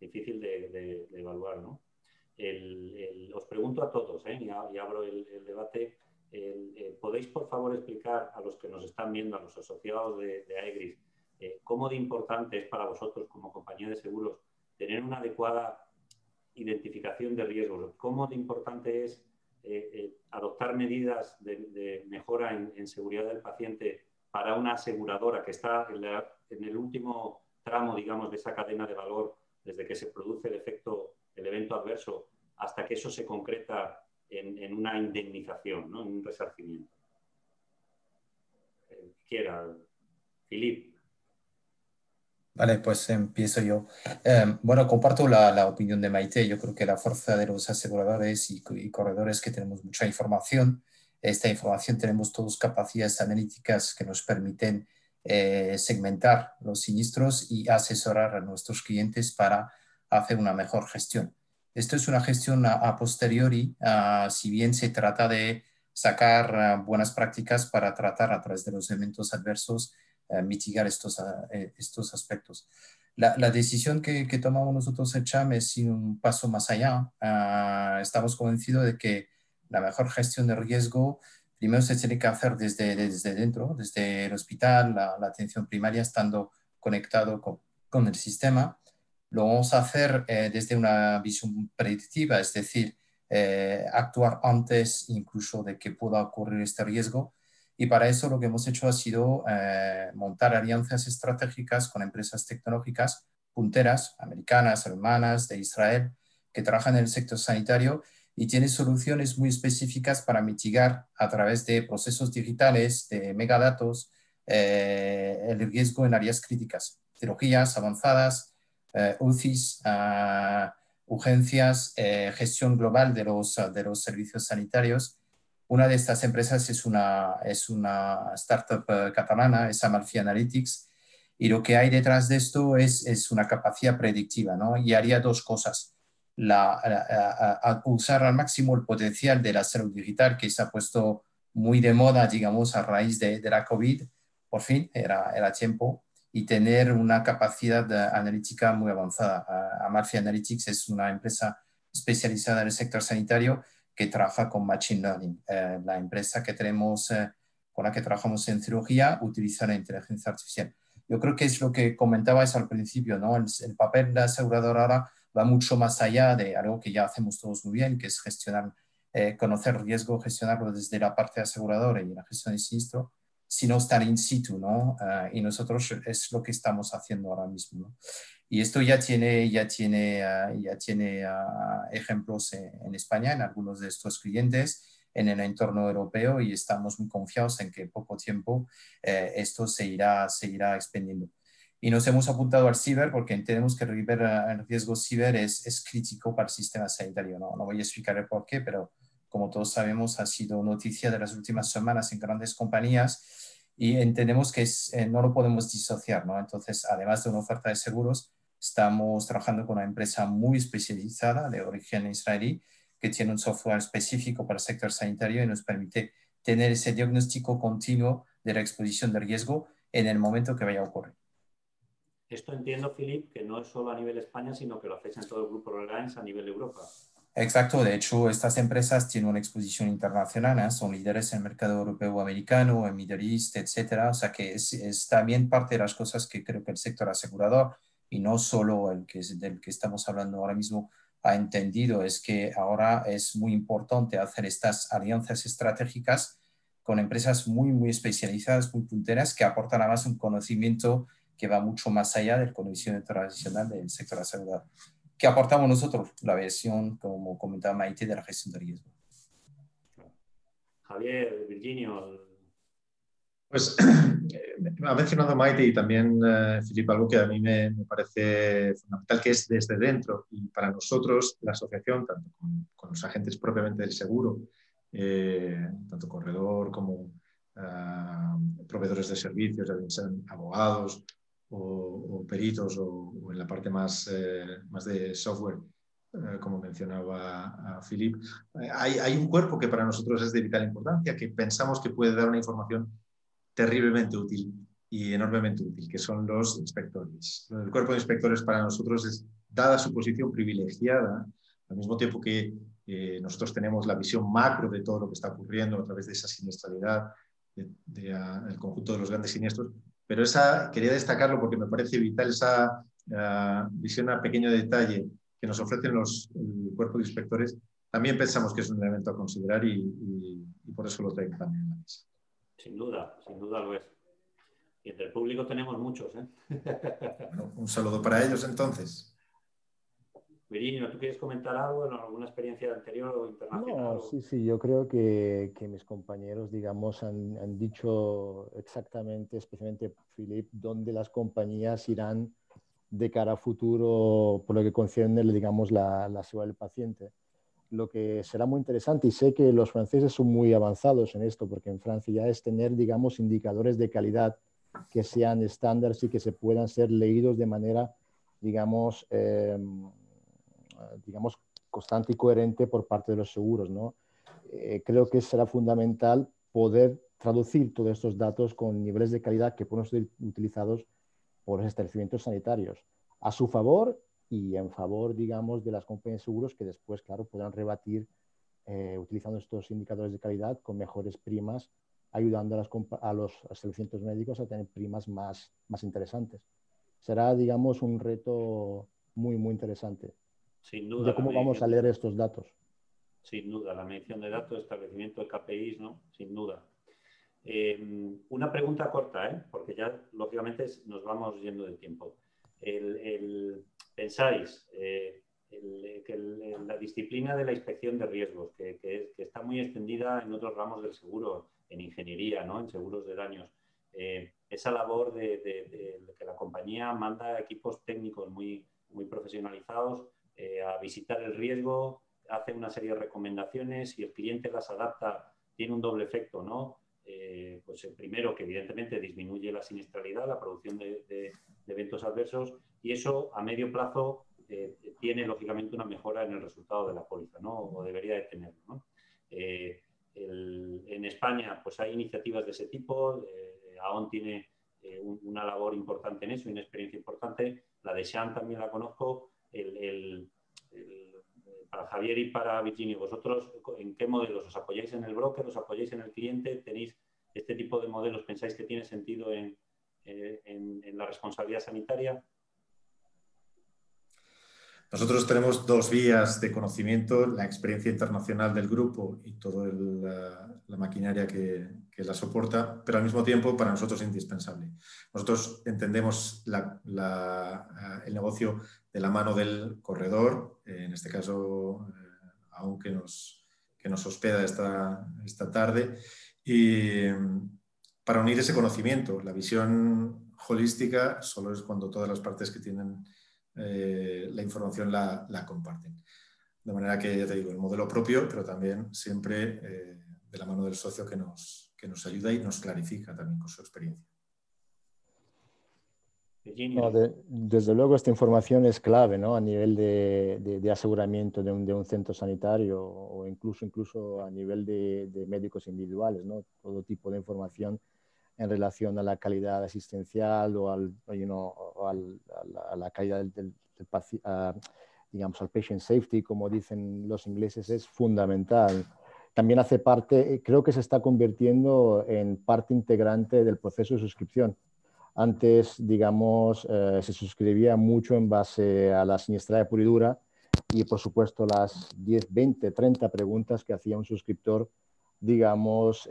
difícil de evaluar, ¿no? Os pregunto a todos, y abro el debate, ¿podéis por favor explicar a los que nos están viendo, a los asociados de Aegris, cómo de importante es para vosotros como compañía de seguros tener una adecuada identificación de riesgos? ¿Cómo de importante es adoptar medidas de mejora en seguridad del paciente para una aseguradora que está en el último tramo, digamos, de esa cadena de valor, desde que se produce el evento adverso, hasta que eso se concreta en una indemnización, ¿no? En un resarcimiento? Philippe. Vale, pues empiezo yo. Bueno, comparto la opinión de Maite. Yo creo que la fuerza de los aseguradores y corredores que tenemos mucha información. Esta información tenemos todas capacidades analíticas que nos permiten segmentar los siniestros y asesorar a nuestros clientes para hacer una mejor gestión. Esto es una gestión a posteriori, si bien se trata de sacar buenas prácticas para tratar a través de los eventos adversos, mitigar estos aspectos. La decisión que tomamos nosotros en CHAM es ir un paso más allá. Estamos convencidos de que la mejor gestión de riesgo primero se tiene que hacer desde dentro, desde el hospital, la atención primaria, estando conectado con el sistema. Lo vamos a hacer desde una visión predictiva, es decir, actuar antes incluso de que pueda ocurrir este riesgo. Y para eso lo que hemos hecho ha sido montar alianzas estratégicas con empresas tecnológicas punteras, americanas, alemanas, de Israel, que trabajan en el sector sanitario y tienen soluciones muy específicas para mitigar a través de procesos digitales, de megadatos, el riesgo en áreas críticas, cirugías avanzadas, UCIs, urgencias, gestión global de los servicios sanitarios. Una de estas empresas es una startup catalana, es Amalfi Analytics, y lo que hay detrás de esto es una capacidad predictiva, ¿no? Y haría dos cosas. Usar al máximo el potencial de la salud digital, que se ha puesto muy de moda, digamos, a raíz de la COVID, por fin, era tiempo, y tener una capacidad analítica muy avanzada. Amalfi Analytics es una empresa especializada en el sector sanitario que trabaja con Machine Learning. La empresa que tenemos, con la que trabajamos en cirugía, utiliza la inteligencia artificial. Yo creo que es lo que comentabais al principio, ¿no? El papel de la aseguradora ahora va mucho más allá de algo que ya hacemos todos muy bien, que es gestionar, conocer riesgo, gestionarlo desde la parte aseguradora y la gestión de siniestro, sino estar in situ, ¿no? Y nosotros es lo que estamos haciendo ahora mismo, ¿no? Y esto ya tiene ejemplos en España, en algunos de estos clientes, en el entorno europeo, y estamos muy confiados en que en poco tiempo esto se irá expandiendo. Y nos hemos apuntado al ciber porque entendemos que el riesgo ciber es crítico para el sistema sanitario. No voy a explicar el por qué, pero como todos sabemos, ha sido noticia de las últimas semanas en grandes compañías y entendemos que no lo podemos disociar, ¿no? Entonces, además de una oferta de seguros, estamos trabajando con una empresa muy especializada de origen israelí que tiene un software específico para el sector sanitario y nos permite tener ese diagnóstico continuo de la exposición de riesgo en el momento que vaya a ocurrir. Esto entiendo, Philippe, que no es solo a nivel España, sino que lo hacéis en todo el grupo Reliance a nivel Europa. Exacto, de hecho estas empresas tienen una exposición internacional, ¿eh? Son líderes en el mercado europeo, americano, en Middle East, etcétera. O sea que es también parte de las cosas que creo que el sector asegurador, y no solo del que estamos hablando ahora mismo, ha entendido, es que ahora es muy importante hacer estas alianzas estratégicas con empresas muy, muy especializadas, muy punteras, que aportan además un conocimiento que va mucho más allá del conocimiento tradicional del sector de la salud, que aportamos nosotros, la versión, como comentaba Maite, de la gestión de riesgo. Javier, Virginio. Pues ha mencionado Maite y también Filipe algo que a mí me parece fundamental, que es desde dentro. Y para nosotros, la asociación, tanto con los agentes propiamente del seguro, tanto corredor como proveedores de servicios, ya sean abogados o peritos o en la parte más de software, como mencionaba Philip, hay un cuerpo que para nosotros es de vital importancia, que pensamos que puede dar una información terriblemente útil y enormemente útil, que son los inspectores. El cuerpo de inspectores para nosotros es, dada su posición privilegiada, al mismo tiempo que nosotros tenemos la visión macro de todo lo que está ocurriendo a través de esa siniestralidad, del conjunto de los grandes siniestros, pero quería destacarlo porque me parece vital esa visión a pequeño detalle que nos ofrecen el cuerpo de inspectores. También pensamos que es un elemento a considerar y por eso lo traigo también en la mesa. Sin duda lo es. Y entre el público tenemos muchos, ¿eh? Bueno, un saludo para ellos entonces. Virginio, ¿tú quieres comentar algo en alguna experiencia anterior o internacional? No, sí, yo creo que mis compañeros, digamos, han dicho exactamente, especialmente Philip, dónde las compañías irán de cara a futuro por lo que concierne, digamos, la seguridad del paciente. Lo que será muy interesante, y sé que los franceses son muy avanzados en esto, porque en Francia ya es tener, digamos, indicadores de calidad que sean estándares y que se puedan ser leídos de manera, digamos, constante y coherente por parte de los seguros, ¿no? Creo que será fundamental poder traducir todos estos datos con niveles de calidad que pueden ser utilizados por los establecimientos sanitarios a su favor y en favor, digamos, de las compañías de seguros que después, claro, podrán rebatir utilizando estos indicadores de calidad con mejores primas, ayudando a los establecimientos médicos a tener primas más interesantes. Será, digamos, un reto muy interesante. Sin duda. De cómo vamos a leer estos datos. Sin duda, la medición de datos, establecimiento de KPIs, ¿no? Sin duda. Una pregunta corta, porque ya, lógicamente, nos vamos yendo del tiempo. ¿Pensáis que la disciplina de la inspección de riesgos, que está muy extendida en otros ramos del seguro, en ingeniería, ¿no? En seguros de daños, esa labor de que la compañía manda equipos técnicos muy profesionalizados a visitar el riesgo, hace una serie de recomendaciones, si el cliente las adapta, tiene un doble efecto, ¿no? Pues el primero, que evidentemente disminuye la siniestralidad, la producción de eventos adversos, y eso a medio plazo tiene lógicamente una mejora en el resultado de la póliza, ¿no? O debería de tenerlo, ¿no? En España pues hay iniciativas de ese tipo, AON tiene una labor importante en eso y una experiencia importante, la de Sean también la conozco. Para Javier y para Virginio, ¿vosotros en qué modelos? ¿Os apoyáis en el broker? ¿Os apoyáis en el cliente? ¿Tenéis este tipo de modelos? ¿Pensáis que tiene sentido en la responsabilidad sanitaria? Nosotros tenemos dos vías de conocimiento, la experiencia internacional del grupo y toda la maquinaria que la soporta, pero al mismo tiempo para nosotros es indispensable. Nosotros entendemos el negocio de la mano del corredor, en este caso, aunque nos hospeda esta tarde, y para unir ese conocimiento. La visión holística solo es cuando todas las partes que tienen la información la comparten. De manera que, ya te digo, el modelo propio, pero también siempre de la mano del socio que nos ayuda y nos clarifica también con su experiencia. No, desde luego esta información es clave, ¿no? A nivel de aseguramiento de un centro sanitario o incluso a nivel de médicos individuales, ¿no? Todo tipo de información en relación a la calidad asistencial o a la calidad digamos, al patient safety, como dicen los ingleses, es fundamental. También hace parte, creo que se está convirtiendo en parte integrante del proceso de suscripción. Antes, digamos, se suscribía mucho en base a la siniestralidad pura y dura y, por supuesto, las 10, 20, 30 preguntas que hacía un suscriptor, digamos,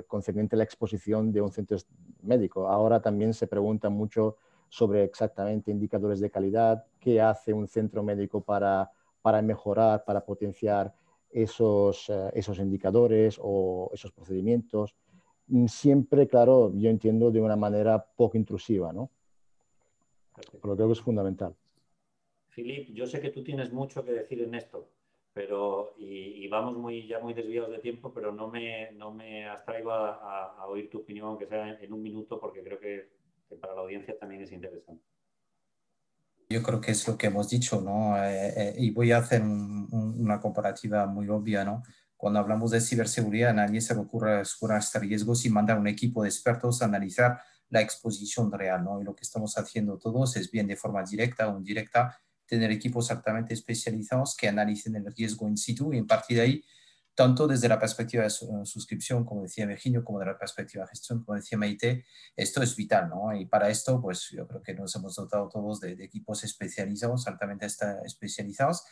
concerniente a la exposición de un centro médico. Ahora también se pregunta mucho sobre exactamente indicadores de calidad, qué hace un centro médico para mejorar, para potenciar esos indicadores o esos procedimientos. Siempre, claro, yo entiendo de una manera poco intrusiva, ¿no? Por lo que creo que es fundamental. Philippe, yo sé que tú tienes mucho que decir en esto, pero y vamos ya muy desviados de tiempo, pero no me abstraigo a oír tu opinión, aunque sea en un minuto, porque creo que para la audiencia también es interesante. Yo creo que es lo que hemos dicho, ¿no? Y voy a hacer una comparativa muy obvia, ¿no? Cuando hablamos de ciberseguridad, a nadie se le ocurre explorar este riesgo sin mandar un equipo de expertos a analizar la exposición real, ¿no? Y lo que estamos haciendo todos es bien de forma directa o indirecta tener equipos altamente especializados que analicen el riesgo in situ y a partir de ahí, tanto desde la perspectiva de suscripción, como decía Virginio, como de la perspectiva de gestión, como decía Maite, esto es vital, ¿no? Y para esto, pues yo creo que nos hemos dotado todos de equipos especializados, altamente especializados.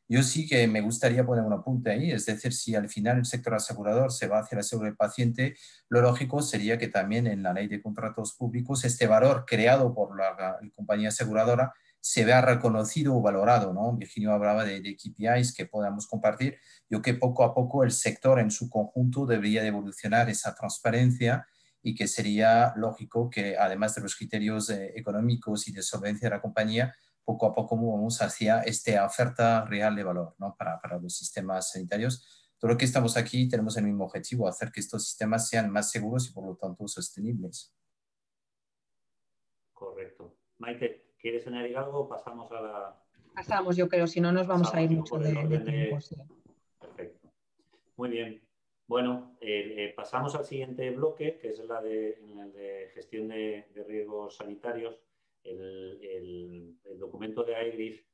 Yo sí que me gustaría poner un apunte ahí, es decir, si al final el sector asegurador se va hacia la seguridad del paciente, lo lógico sería que también en la ley de contratos públicos este valor creado por la compañía aseguradora se vea reconocido o valorado, ¿no? Virginio hablaba de KPIs que podamos compartir. Yo creo que poco a poco el sector en su conjunto debería de evolucionar esa transparencia y que sería lógico que además de los criterios económicos y de solvencia de la compañía, poco a poco vamos hacia esta oferta real de valor, ¿no? para los sistemas sanitarios. Todo lo que estamos aquí tenemos el mismo objetivo, hacer que estos sistemas sean más seguros y por lo tanto sostenibles. Correcto. Maite, ¿quieres añadir algo? Pasamos a la... Pasamos, yo creo, si no nos vamos a ir mucho de tiempo. Sí. Perfecto. Muy bien. Bueno, pasamos al siguiente bloque, que es el de gestión de riesgos sanitarios. El documento de AEGRIS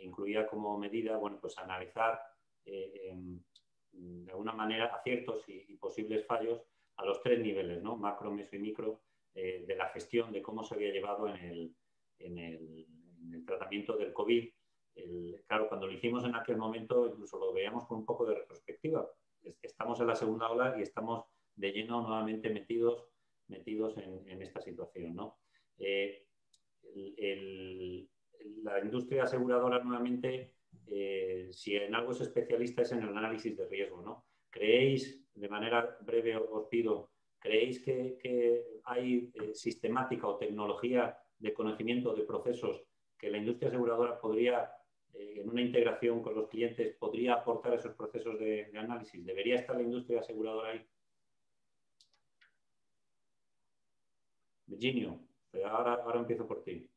incluía como medida, bueno, pues analizar de alguna manera aciertos y posibles fallos a los 3 niveles, ¿no? Macro, meso y micro, de la gestión de cómo se había llevado en el tratamiento del COVID. Claro, cuando lo hicimos en aquel momento, incluso lo veíamos con un poco de retrospectiva. Estamos en la segunda ola y estamos de lleno nuevamente metidos en esta situación, ¿no? La industria aseguradora nuevamente, si en algo es especialista, es en el análisis de riesgo, ¿no? ¿Creéis, de manera breve os pido, creéis que hay sistemática o tecnología de conocimiento de procesos que la industria aseguradora podría, en una integración con los clientes, podría aportar esos procesos de análisis? ¿Debería estar la industria aseguradora ahí? Virginio, ahora empiezo por ti.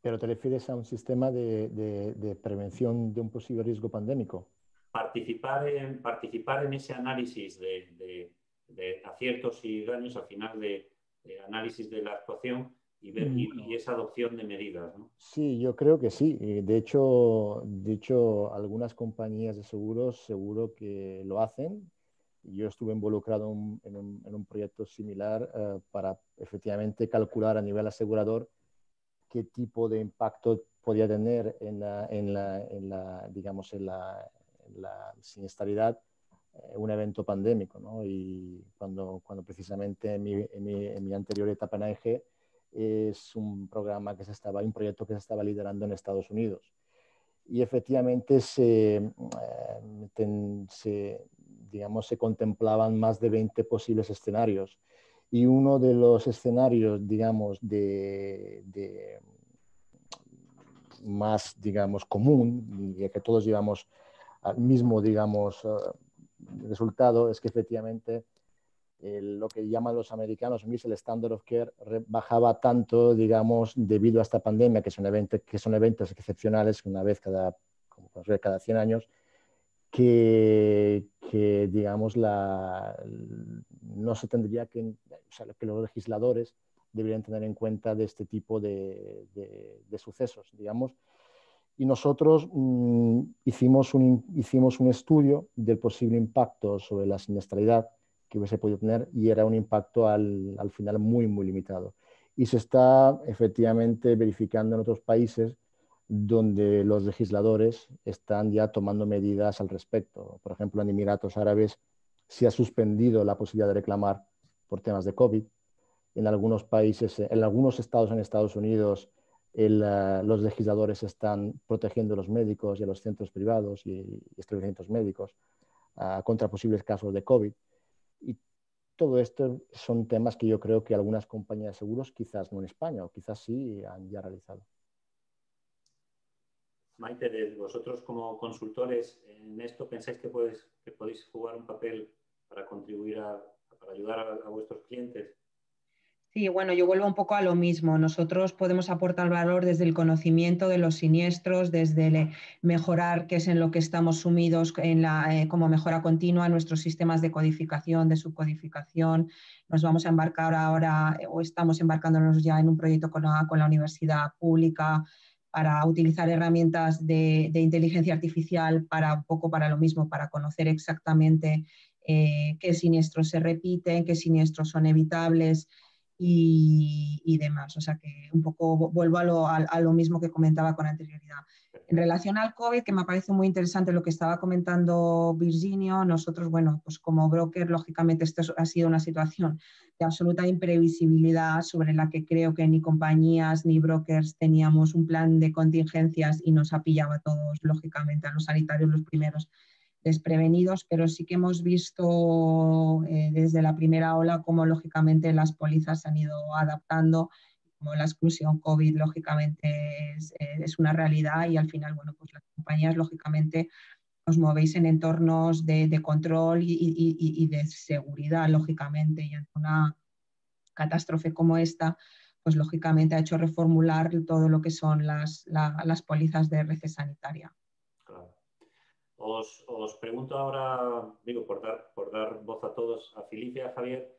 ¿Pero te refieres a un sistema de prevención de un posible riesgo pandémico? Participar en ese análisis de aciertos y daños al final de análisis de la actuación y ver y esa adopción de medidas, ¿no? Sí, yo creo que sí. De hecho, algunas compañías de seguros seguro que lo hacen. Yo estuve involucrado en un proyecto similar para efectivamente calcular a nivel asegurador qué tipo de impacto podía tener en la siniestralidad un evento pandémico, ¿no? Y cuando precisamente en mi anterior etapa en AEG es un proyecto que se estaba liderando en Estados Unidos. Y efectivamente se contemplaban más de 20 posibles escenarios. Y uno de los escenarios, digamos, más, digamos, común, y que todos llevamos al mismo, digamos, resultado, es que efectivamente lo que llaman los americanos el standard of care bajaba tanto, digamos, debido a esta pandemia, que son eventos excepcionales, una vez cada 100 años, que digamos, no se tendría que los legisladores deberían tener en cuenta de este tipo de sucesos, digamos. Y nosotros hicimos un estudio del posible impacto sobre la siniestralidad que hubiese podido tener y era un impacto al final muy, muy limitado. Y se está efectivamente verificando en otros países donde los legisladores están ya tomando medidas al respecto. Por ejemplo, en Emiratos Árabes se ha suspendido la posibilidad de reclamar por temas de COVID. En algunos países, en algunos estados en Estados Unidos, los legisladores están protegiendo a los médicos y a los centros privados y establecimientos médicos contra posibles casos de COVID. Y todo esto son temas que yo creo que algunas compañías de seguros, quizás no en España, o quizás sí, han ya realizado. Maite, vosotros como consultores en esto, ¿pensáis que podéis jugar un papel para contribuir para ayudar a vuestros clientes? Sí, bueno, yo vuelvo un poco a lo mismo. Nosotros podemos aportar valor desde el conocimiento de los siniestros, desde mejorar, que es en lo que estamos sumidos como mejora continua, nuestros sistemas de codificación, de subcodificación. Nos vamos a embarcar ahora, o estamos embarcándonos ya en un proyecto con la universidad pública para utilizar herramientas de inteligencia artificial para un poco para lo mismo, para conocer exactamente qué siniestros se repiten, qué siniestros son evitables y demás. O sea que un poco vuelvo a lo mismo que comentaba con anterioridad. En relación al COVID, que me parece muy interesante lo que estaba comentando Virginio, nosotros, bueno, pues como broker, lógicamente esto ha sido una situación de absoluta imprevisibilidad sobre la que creo que ni compañías ni brokers teníamos un plan de contingencias y nos ha pillado a todos, lógicamente, a los sanitarios los primeros desprevenidos, pero sí que hemos visto desde la primera ola cómo lógicamente las pólizas se han ido adaptando, como la exclusión COVID lógicamente es una realidad y al final, bueno, pues las compañías lógicamente os movéis en entornos de control y de seguridad lógicamente, y ante una catástrofe como esta, pues lógicamente ha hecho reformular todo lo que son las pólizas de RC sanitaria. Claro. Os pregunto ahora, digo, por dar voz a todos, a Filipe y a Javier,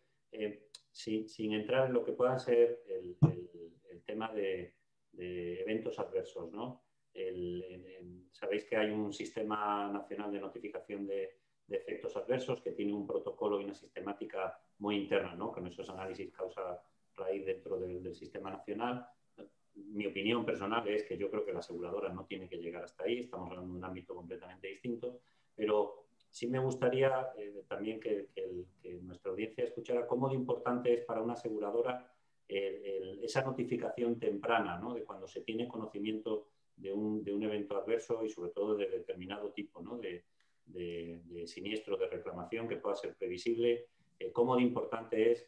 sin entrar en lo que puedan ser el tema de eventos adversos, ¿no? Sabéis que hay un sistema nacional de notificación de efectos adversos que tiene un protocolo y una sistemática muy interna, ¿no? Con esos análisis causa-raíz dentro del sistema nacional. Mi opinión personal es que yo creo que la aseguradora no tiene que llegar hasta ahí, estamos hablando de un ámbito completamente distinto, pero sí me gustaría también que nuestra audiencia escuchara cómo de importante es para una aseguradora esa notificación temprana, ¿no? De cuando se tiene conocimiento de un evento adverso y sobre todo de determinado tipo, ¿no? de siniestro, de reclamación que pueda ser previsible, cómo de importante es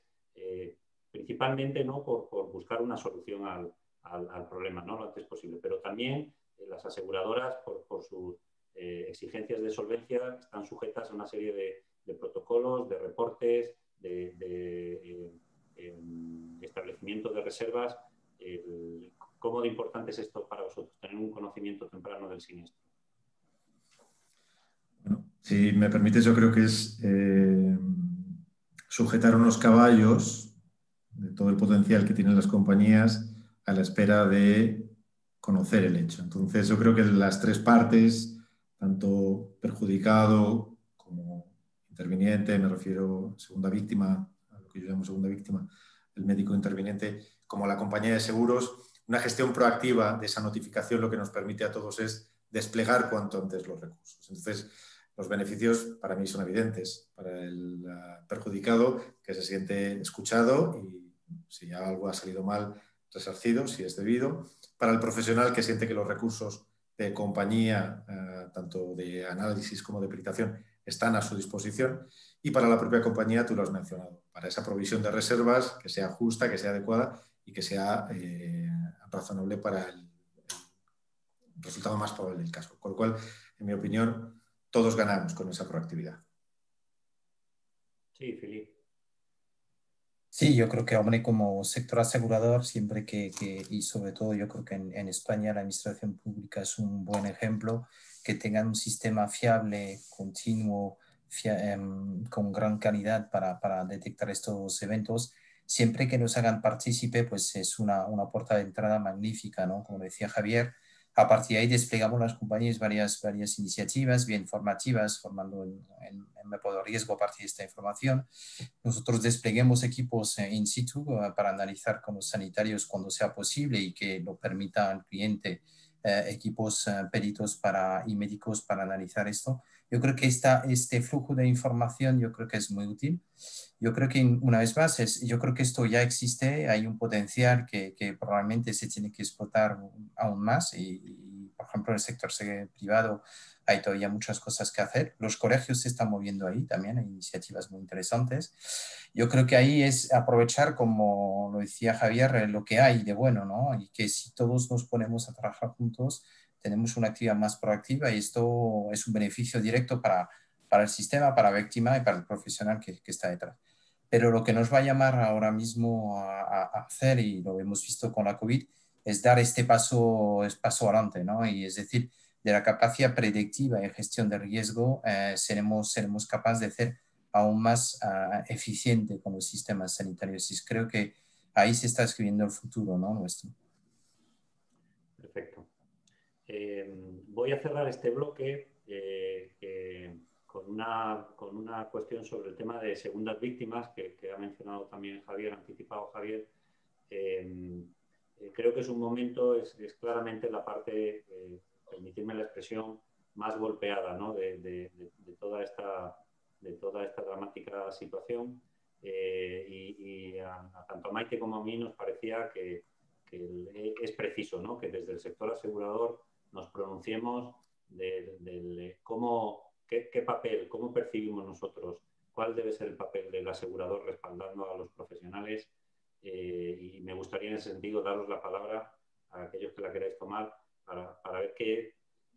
principalmente, ¿no? por buscar una solución al problema, ¿no? Lo antes posible, pero también las aseguradoras por sus exigencias de solvencia están sujetas a una serie de protocolos, de reportes, de establecimiento de reservas. ¿Cómo de importante es esto para vosotros, tener un conocimiento temprano del siniestro? Bueno, si me permites, yo creo que es sujetar unos caballos de todo el potencial que tienen las compañías a la espera de conocer el hecho. Entonces, yo creo que las tres partes, tanto perjudicado como interviniente, me refiero a segunda víctima, a lo que yo llamo segunda víctima, el médico interviniente, como la compañía de seguros, una gestión proactiva de esa notificación lo que nos permite a todos es desplegar cuanto antes los recursos. Entonces, los beneficios para mí son evidentes. Para el perjudicado, que se siente escuchado y si algo ha salido mal, resarcido, si es debido. Para el profesional, que siente que los recursos de compañía, tanto de análisis como de peritación, están a su disposición. Y para la propia compañía, tú lo has mencionado, para esa provisión de reservas que sea justa, que sea adecuada y que sea razonable para el resultado más probable del caso. Con lo cual, en mi opinión, todos ganamos con esa proactividad. Sí, Filipe. Sí, yo creo que, hombre, como sector asegurador, siempre y sobre todo yo creo que en España la administración pública es un buen ejemplo, que tengan un sistema fiable, continuo, con gran calidad para detectar estos eventos, siempre que nos hagan partícipe, pues es una puerta de entrada magnífica, ¿no? Como decía Javier. A partir de ahí desplegamos las compañías varias iniciativas bien formativas, formando en método de riesgo a partir de esta información. Nosotros despleguemos equipos in situ para analizar con los sanitarios cuando sea posible y que lo permita al cliente equipos peritos y médicos para analizar esto. Yo creo que este flujo de información yo creo que es muy útil. Yo creo que una vez más, yo creo que esto ya existe, hay un potencial que probablemente se tiene que explotar aún más y, por ejemplo, en el sector privado hay todavía muchas cosas que hacer. Los colegios se están moviendo ahí también, hay iniciativas muy interesantes. Yo creo que ahí es aprovechar, como lo decía Javier, lo que hay de bueno, ¿no? Y que si todos nos ponemos a trabajar juntos, tenemos una actividad más proactiva y esto es un beneficio directo para el sistema, para la víctima y para el profesional que está detrás. Pero lo que nos va a llamar ahora mismo a hacer, y lo hemos visto con la COVID, es dar este paso adelante, ¿no? Y es decir, de la capacidad predictiva y gestión de riesgo, seremos capaces de hacer aún más eficiente con los sistemas sanitarios. Y creo que ahí se está escribiendo el futuro, ¿no? Nuestro. Perfecto. Voy a cerrar este bloque con una cuestión sobre el tema de segundas víctimas que ha mencionado también Javier, anticipado Javier. Creo que es un momento, es claramente la parte, permitirme la expresión, más golpeada, ¿no? de toda esta dramática situación. Y tanto a Maite como a mí nos parecía que es preciso, ¿no? Que desde el sector asegurador nos pronunciemos de qué papel, cómo percibimos nosotros, cuál debe ser el papel del asegurador respaldando a los profesionales. Y me gustaría en ese sentido daros la palabra a aquellos que la queráis tomar para ver qué,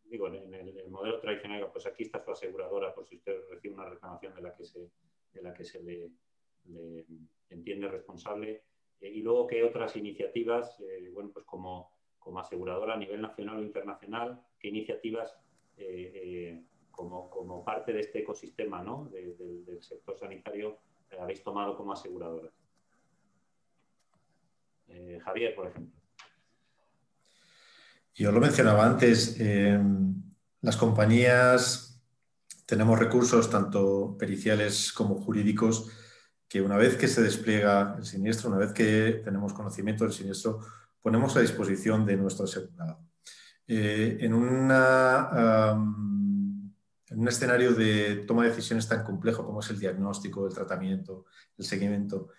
digo, en el modelo tradicional, pues aquí está su aseguradora por si usted recibe una reclamación de la que se le entiende responsable. Y luego qué otras iniciativas, bueno, pues como aseguradora a nivel nacional o internacional, qué iniciativas como parte de este ecosistema, ¿no? del sector sanitario habéis tomado como aseguradora. Javier, por ejemplo. Yo lo mencionaba antes, las compañías tenemos recursos tanto periciales como jurídicos que una vez que se despliega el siniestro, una vez que tenemos conocimiento del siniestro, ponemos a disposición de nuestro asegurado. En un escenario de toma de decisiones tan complejo como es el diagnóstico, el tratamiento, el seguimiento,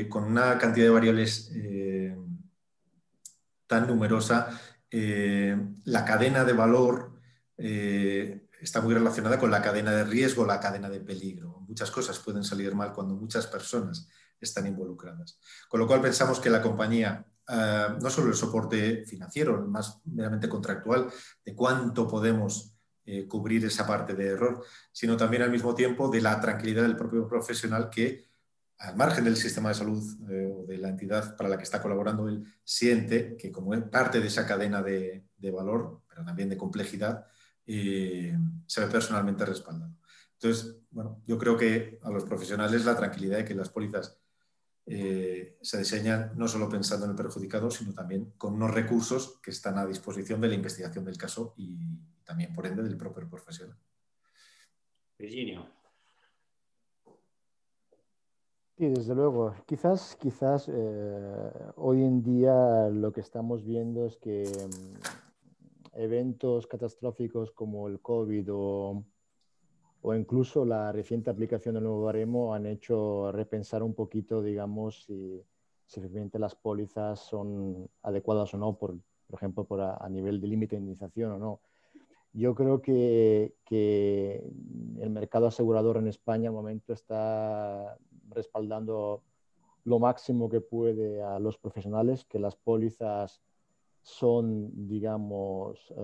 con una cantidad de variables tan numerosa, la cadena de valor está muy relacionada con la cadena de riesgo, la cadena de peligro. Muchas cosas pueden salir mal cuando muchas personas están involucradas. Con lo cual pensamos que la compañía, no solo el soporte financiero, el más meramente contractual, de cuánto podemos cubrir esa parte de error, sino también al mismo tiempo de la tranquilidad del propio profesional que, al margen del sistema de salud o de la entidad para la que está colaborando, él siente que como es parte de esa cadena de valor, pero también de complejidad, se ve personalmente respaldado. Entonces, bueno, yo creo que a los profesionales la tranquilidad de que las pólizas se diseñan no solo pensando en el perjudicado, sino también con unos recursos que están a disposición de la investigación del caso y también, por ende, del propio profesional. Virginio. Sí, desde luego. Quizás hoy en día lo que estamos viendo es que eventos catastróficos como el COVID o incluso la reciente aplicación del nuevo baremo han hecho repensar un poquito, digamos, si realmente las pólizas son adecuadas o no, por ejemplo, a nivel de límite de indemnización o no. Yo creo que el mercado asegurador en España al momento está respaldando lo máximo que puede a los profesionales, que las pólizas son, digamos,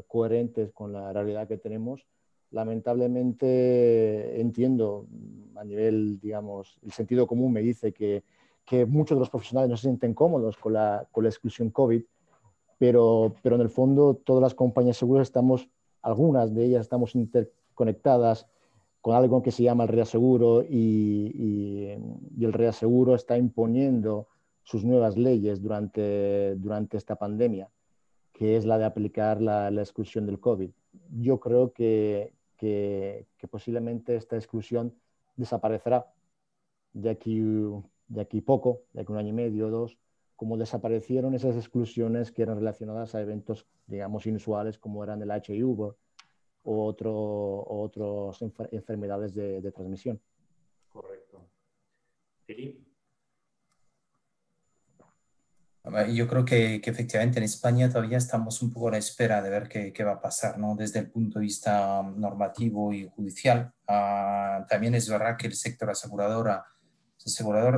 coherentes con la realidad que tenemos. Lamentablemente entiendo a nivel, digamos, el sentido común me dice que muchos de los profesionales no se sienten cómodos con la exclusión COVID, pero en el fondo todas las compañías seguras algunas de ellas estamos interconectadas con algo que se llama el reaseguro y el reaseguro está imponiendo sus nuevas leyes durante esta pandemia, que es la de aplicar la exclusión del COVID. Yo creo que posiblemente esta exclusión desaparecerá de aquí poco, de aquí un año y medio o dos, como desaparecieron esas exclusiones que eran relacionadas a eventos, digamos, inusuales como eran el HIV o otras enfermedades de transmisión. Correcto. Filipe. Yo creo que efectivamente en España todavía estamos un poco a la espera de ver qué va a pasar, ¿no? Desde el punto de vista normativo y judicial. También es verdad que el sector asegurador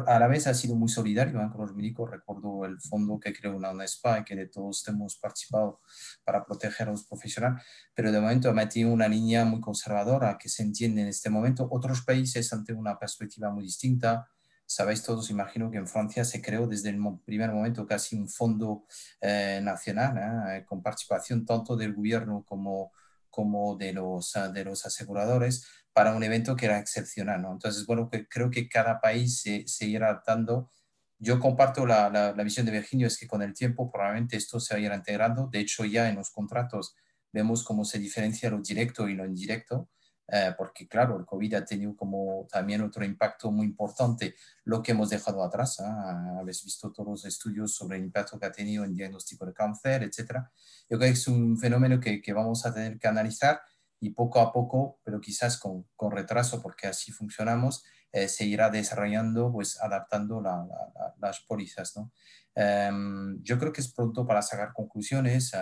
a la vez ha sido muy solidario con los médicos. Recuerdo el fondo que creó la UNESPA y que de todos hemos participado para proteger a los profesionales, pero de momento ha metido una línea muy conservadora que se entiende en este momento. Otros países ante una perspectiva muy distinta. Sabéis todos, imagino que en Francia se creó desde el primer momento casi un fondo nacional con participación tanto del gobierno como de los aseguradores para un evento que era excepcional, ¿no? Entonces, bueno, creo que cada país se irá adaptando. Yo comparto la visión de Virginio, es que con el tiempo probablemente esto se irá integrando. De hecho, ya en los contratos vemos cómo se diferencia lo directo y lo indirecto. Porque claro, el COVID ha tenido como también otro impacto muy importante, lo que hemos dejado atrás. Habéis visto todos los estudios sobre el impacto que ha tenido en diagnóstico de cáncer, etcétera. Yo creo que es un fenómeno que vamos a tener que analizar y poco a poco, pero quizás con retraso, porque así funcionamos, se irá desarrollando, pues adaptando las pólizas, ¿no? Yo creo que es pronto para sacar conclusiones.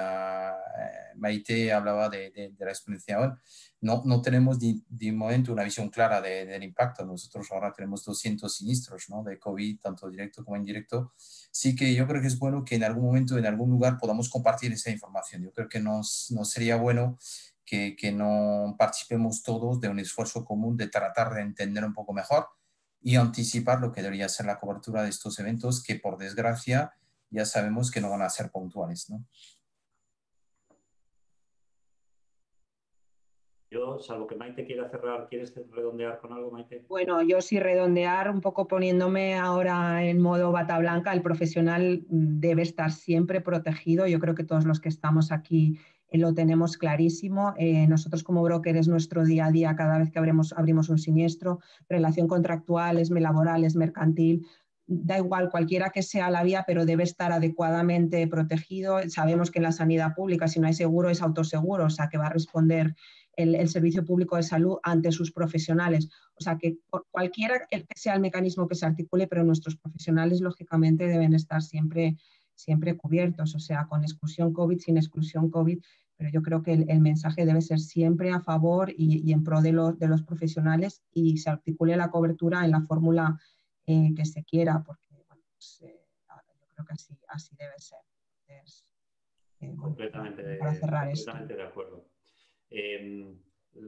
Maite hablaba de la exponencial. No tenemos de momento una visión clara del impacto. Nosotros ahora tenemos 200 siniestros, ¿no? De COVID, tanto directo como indirecto. Sí que yo creo que es bueno que en algún momento, en algún lugar, podamos compartir esa información. Yo creo que no sería bueno que no participemos todos de un esfuerzo común de tratar de entender un poco mejor y anticipar lo que debería ser la cobertura de estos eventos que, por desgracia, ya sabemos que no van a ser puntuales, ¿no? Yo, salvo que Maite quiera cerrar, ¿quieres redondear con algo, Maite? Bueno, yo sí redondear un poco poniéndome ahora en modo bata blanca. El profesional debe estar siempre protegido. Yo creo que todos los que estamos aquí lo tenemos clarísimo. Nosotros como broker es nuestro día a día cada vez que abrimos un siniestro, relación contractual, esme laboral, es mercantil. Da igual, cualquiera que sea la vía, pero debe estar adecuadamente protegido. Sabemos que en la sanidad pública, si no hay seguro, es autoseguro, o sea, que va a responder el Servicio Público de Salud ante sus profesionales. O sea, que cualquiera que sea el mecanismo que se articule, pero nuestros profesionales, lógicamente, deben estar siempre cubiertos, o sea, con exclusión COVID, sin exclusión COVID, pero yo creo que el mensaje debe ser siempre a favor y en pro de los profesionales y se articule la cobertura en la fórmula que se quiera, porque bueno, pues, yo creo que así debe ser. Completamente de acuerdo.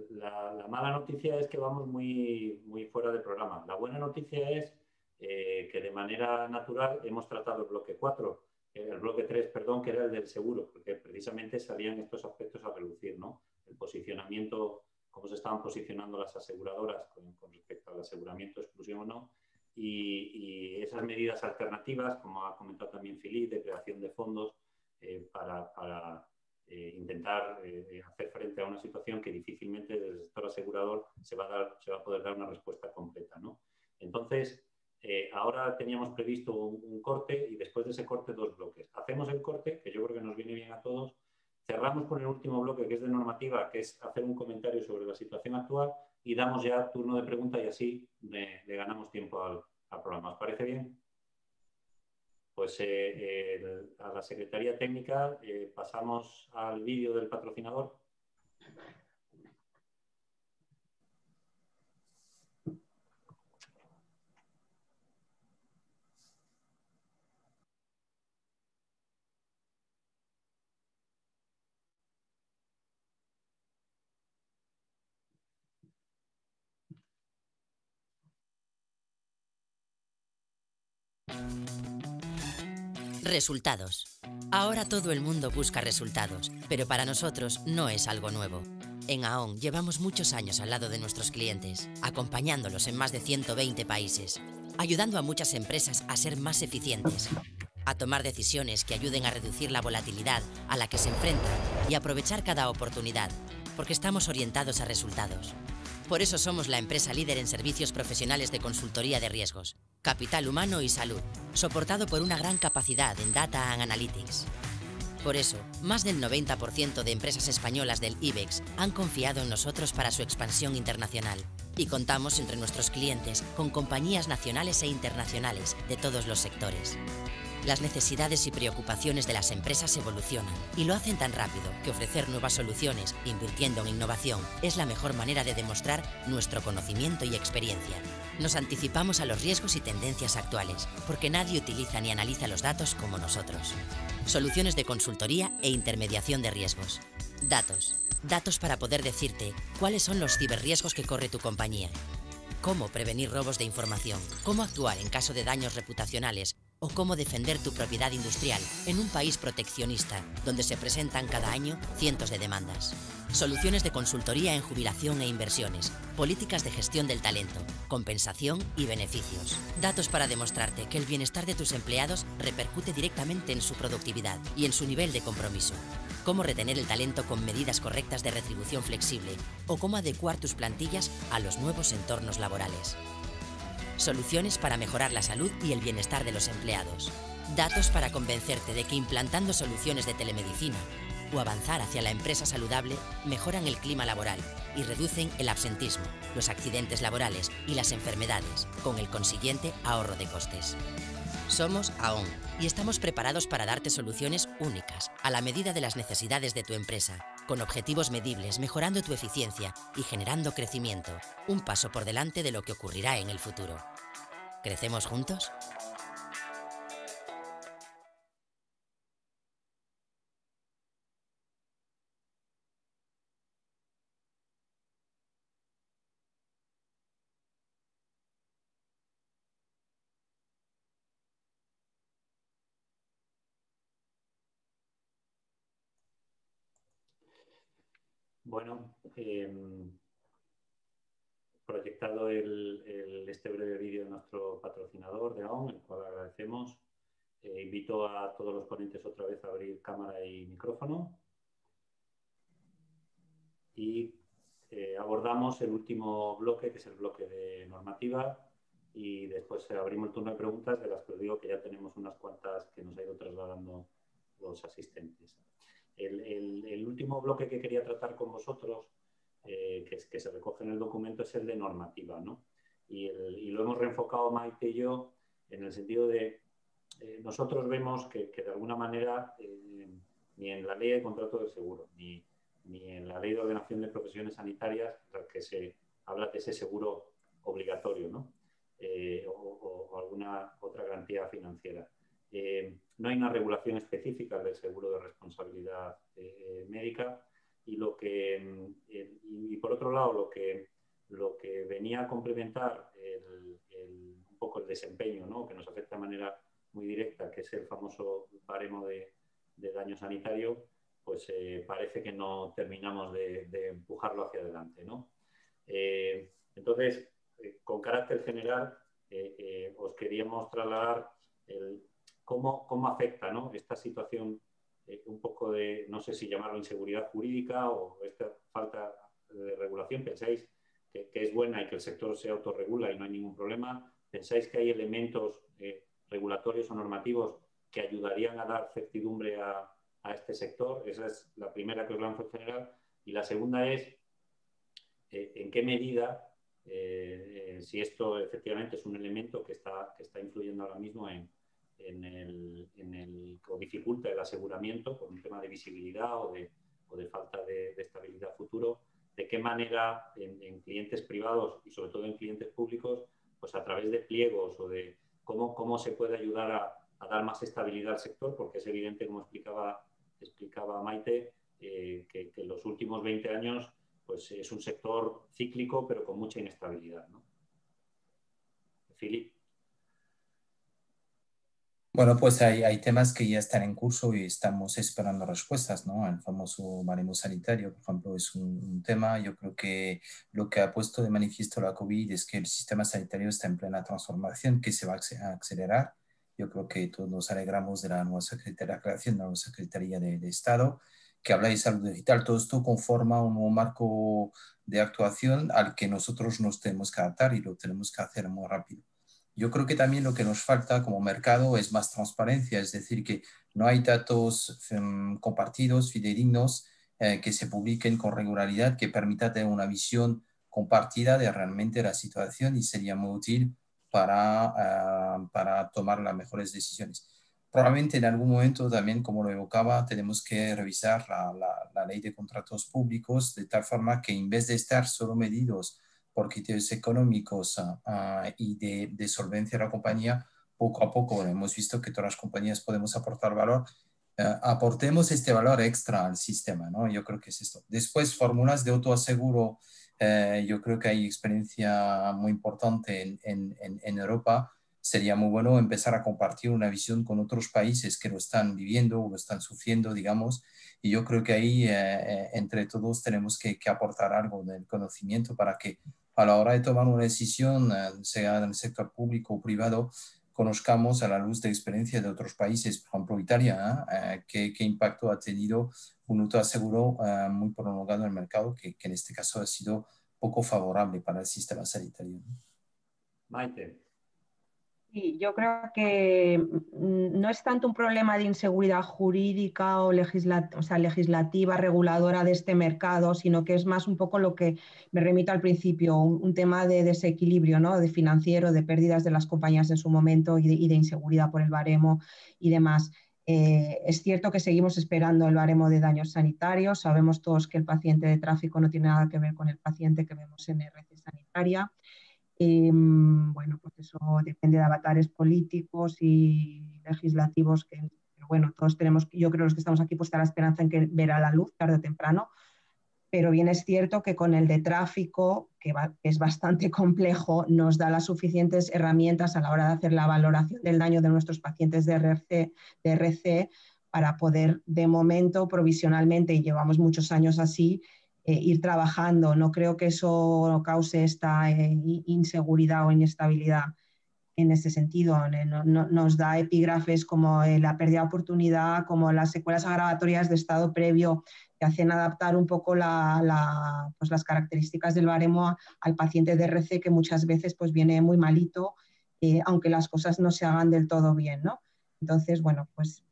La mala noticia es que vamos muy fuera del programa. La buena noticia es que de manera natural hemos tratado el bloque 4, el bloque 3, perdón, que era el del seguro, porque precisamente salían estos aspectos a relucir, ¿no? El posicionamiento, cómo se estaban posicionando las aseguradoras con respecto al aseguramiento, exclusión o no, y esas medidas alternativas, como ha comentado también Filipe, de creación de fondos para intentar hacer frente a una situación que difícilmente desde el sector asegurador se va a poder dar una respuesta completa, ¿no? Entonces, ahora teníamos previsto un corte y después de ese corte 2 bloques. Hacemos el corte, que yo creo que nos viene bien a todos, cerramos con el último bloque, que es de normativa, que es hacer un comentario sobre la situación actual y damos ya turno de pregunta y así le ganamos tiempo al programa. ¿Os parece bien? Pues a la Secretaría Técnica pasamos al vídeo del patrocinador. Resultados. Ahora todo el mundo busca resultados, pero para nosotros no es algo nuevo. En AON llevamos muchos años al lado de nuestros clientes, acompañándolos en más de 120 países, ayudando a muchas empresas a ser más eficientes, a tomar decisiones que ayuden a reducir la volatilidad a la que se enfrentan y aprovechar cada oportunidad, porque estamos orientados a resultados. Por eso somos la empresa líder en servicios profesionales de consultoría de riesgos. capital humano y salud, soportado por una gran capacidad en Data and Analytics. Por eso, más del 90% de empresas españolas del IBEX han confiado en nosotros para su expansión internacional. Y contamos entre nuestros clientes con compañías nacionales e internacionales de todos los sectores. Las necesidades y preocupaciones de las empresas evolucionan y lo hacen tan rápido que ofrecer nuevas soluciones, invirtiendo en innovación, es la mejor manera de demostrar nuestro conocimiento y experiencia. Nos anticipamos a los riesgos y tendencias actuales, porque nadie utiliza ni analiza los datos como nosotros. Soluciones de consultoría e intermediación de riesgos. Datos. Datos para poder decirte cuáles son los ciberriesgos que corre tu compañía. Cómo prevenir robos de información, cómo actuar en caso de daños reputacionales o cómo defender tu propiedad industrial en un país proteccionista donde se presentan cada año cientos de demandas. Soluciones de consultoría en jubilación e inversiones, políticas de gestión del talento, compensación y beneficios. Datos para demostrarte que el bienestar de tus empleados repercute directamente en su productividad y en su nivel de compromiso. Cómo retener el talento con medidas correctas de retribución flexible o cómo adecuar tus plantillas a los nuevos entornos laborales. Soluciones para mejorar la salud y el bienestar de los empleados. Datos para convencerte de que implantando soluciones de telemedicina o avanzar hacia la empresa saludable mejoran el clima laboral y reducen el absentismo, los accidentes laborales y las enfermedades, con el consiguiente ahorro de costes. Somos AON y estamos preparados para darte soluciones únicas, a la medida de las necesidades de tu empresa, con objetivos medibles, mejorando tu eficiencia y generando crecimiento, un paso por delante de lo que ocurrirá en el futuro. ¿Crecemos juntos? Bueno, proyectado este breve vídeo de nuestro patrocinador de AON, el cual agradecemos. Invito a todos los ponentes otra vez a abrir cámara y micrófono. Y abordamos el último bloque, que es el bloque de normativa, y después abrimos el turno de preguntas, de las que os digo que ya tenemos unas cuantas que nos ha ido trasladando los asistentes. El último bloque que quería tratar con vosotros, que se recoge en el documento, es el de normativa, ¿no? Y lo hemos reenfocado Maite y yo en el sentido de nosotros vemos que de alguna manera ni en la ley de contrato de seguro ni en la ley de ordenación de profesiones sanitarias, en la que se habla de ese seguro obligatorio, ¿no? O alguna otra garantía financiera. No hay una regulación específica del seguro de responsabilidad médica y por otro lado lo que venía a complementar un poco el desempeño, ¿no? Que nos afecta de manera muy directa, que es el famoso baremo de daño sanitario, pues parece que no terminamos de empujarlo hacia adelante, ¿no? Entonces, con carácter general, os queríamos trasladar cómo afecta, ¿no? Esta situación un poco de, no sé si llamarlo inseguridad jurídica o esta falta de regulación. ¿Pensáis que es buena y que el sector se autorregula y no hay ningún problema? ¿Pensáis que hay elementos regulatorios o normativos que ayudarían a dar certidumbre a este sector? Esa es la primera que os lanzo en general. Y la segunda es, ¿en qué medida, si esto efectivamente es un elemento que está influyendo ahora mismo o dificulta el aseguramiento por un tema de visibilidad o de falta de estabilidad futuro, de qué manera en clientes privados y sobre todo en clientes públicos, pues a través de pliegos o de cómo se puede ayudar a dar más estabilidad al sector, porque es evidente, como explicaba Maite, que en los últimos 20 años pues es un sector cíclico pero con mucha inestabilidad, ¿no? Filip. Bueno, pues hay temas que ya están en curso y estamos esperando respuestas, ¿no? El famoso baremo sanitario, por ejemplo, es un tema. Yo creo que lo que ha puesto de manifiesto la COVID es que el sistema sanitario está en plena transformación, que se va a acelerar. Yo creo que todos nos alegramos de la nueva Secretaría, la creación de la nueva Secretaría de Estado, que habla de salud digital. Todo esto conforma un nuevo marco de actuación al que nosotros nos tenemos que adaptar y lo tenemos que hacer muy rápido. Yo creo que también lo que nos falta como mercado es más transparencia, es decir, que no hay datos compartidos, fidedignos, que se publiquen con regularidad, que permita tener una visión compartida de realmente la situación y sería muy útil para tomar las mejores decisiones. Probablemente en algún momento también, como lo evocaba, tenemos que revisar la ley de contratos públicos de tal forma que en vez de estar solo medidos por criterios económicos y de solvencia de la compañía, poco a poco hemos visto que todas las compañías podemos aportar valor, aportemos este valor extra al sistema, ¿no? Yo creo que es esto. Después, fórmulas de autoaseguro, yo creo que hay experiencia muy importante en Europa. Sería muy bueno empezar a compartir una visión con otros países que lo están viviendo o lo están sufriendo, digamos, y yo creo que ahí entre todos tenemos que aportar algo del conocimiento para que a la hora de tomar una decisión, sea en el sector público o privado, conozcamos a la luz de experiencia de otros países, por ejemplo Italia, qué impacto ha tenido un autoaseguro muy prolongado en el mercado, que en este caso ha sido poco favorable para el sistema sanitario. Maite. Sí, yo creo que no es tanto un problema de inseguridad jurídica o legislativa, reguladora de este mercado, sino que es más un poco lo que me remito al principio, un tema de desequilibrio, ¿no? De financiero, de pérdidas de las compañías en su momento y de inseguridad por el baremo y demás. Es cierto que seguimos esperando el baremo de daños sanitarios. Sabemos todos que el paciente de tráfico no tiene nada que ver con el paciente que vemos en RC sanitaria. Bueno, pues eso depende de avatares políticos y legislativos pero bueno, todos tenemos, yo creo los que estamos aquí, puesta la esperanza en que verá la luz tarde o temprano, pero bien es cierto que con el de tráfico, que es bastante complejo, nos da las suficientes herramientas a la hora de hacer la valoración del daño de nuestros pacientes de RC para poder, de momento, provisionalmente, y llevamos muchos años así, ir trabajando. No creo que eso cause esta inseguridad o inestabilidad en ese sentido. Nos da epígrafes como la pérdida de oportunidad, como las secuelas agravatorias de estado previo, que hacen adaptar un poco pues las características del baremo al paciente de RC, que muchas veces pues viene muy malito, aunque las cosas no se hagan del todo bien, ¿no? Entonces, bueno, pues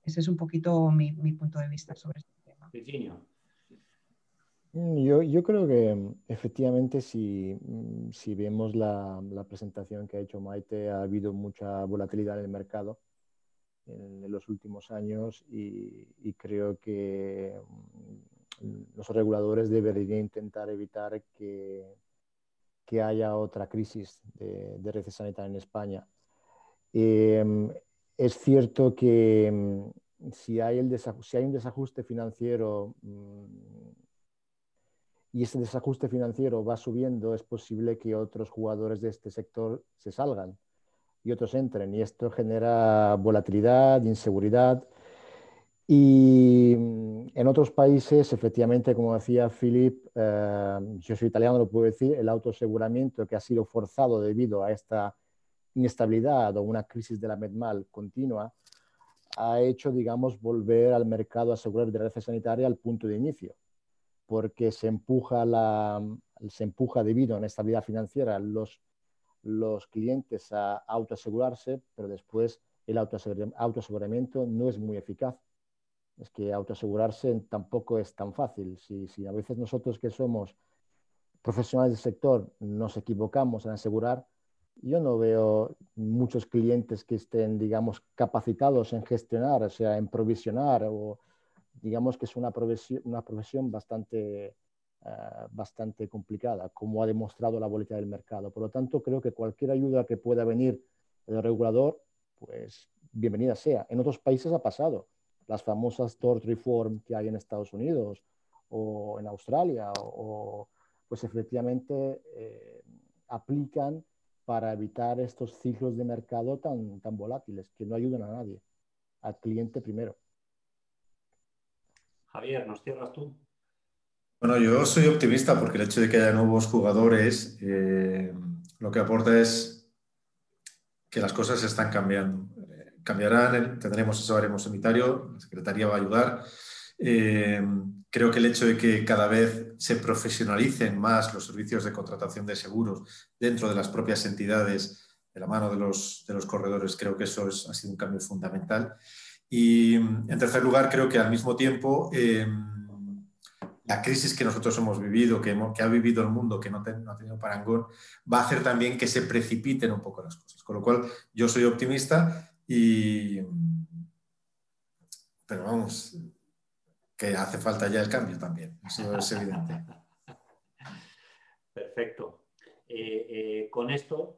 ese es un poquito mi punto de vista sobre este tema. Virginia. Yo creo que efectivamente si vemos la presentación que ha hecho Maite, ha habido mucha volatilidad en el mercado en los últimos años y creo que los reguladores deberían intentar evitar que haya otra crisis de red sanitaria en España. Es cierto que si hay un desajuste financiero y ese desajuste financiero va subiendo, es posible que otros jugadores de este sector se salgan y otros entren. Y esto genera volatilidad, inseguridad. Y en otros países, efectivamente, como decía Philip, yo soy italiano, lo puedo decir, el autoaseguramiento que ha sido forzado debido a esta inestabilidad o una crisis de la medmal continua, ha hecho, digamos, volver al mercado asegurador de la red sanitaria al punto de inicio, porque se empuja debido a una estabilidad financiera los clientes a autoasegurarse, pero después el autoaseguramiento no es muy eficaz. Es que autoasegurarse tampoco es tan fácil. Si a veces nosotros que somos profesionales del sector nos equivocamos en asegurar, yo no veo muchos clientes que estén, digamos, capacitados en gestionar, o sea, en provisionar, o digamos que es una profesión bastante complicada, como ha demostrado la volatilidad del mercado. Por lo tanto, creo que cualquier ayuda que pueda venir del regulador, pues bienvenida sea. En otros países ha pasado. Las famosas tort reform que hay en Estados Unidos o en Australia, pues efectivamente aplican para evitar estos ciclos de mercado tan volátiles que no ayudan a nadie, al cliente primero. Javier, ¿nos cierras tú? Bueno, yo soy optimista porque el hecho de que haya nuevos jugadores lo que aporta es que las cosas están cambiando. Cambiarán, tendremos ese baremo sanitario, la Secretaría va a ayudar Creo que el hecho de que cada vez se profesionalicen más los servicios de contratación de seguros dentro de las propias entidades, de la mano de los corredores, creo que eso ha sido un cambio fundamental. Y en tercer lugar, creo que al mismo tiempo la crisis que nosotros hemos vivido, que ha vivido el mundo, que no ha tenido parangón, va a hacer también que se precipiten un poco las cosas. Con lo cual, yo soy optimista pero vamos, que hace falta ya el cambio también, eso es evidente. Perfecto. Con esto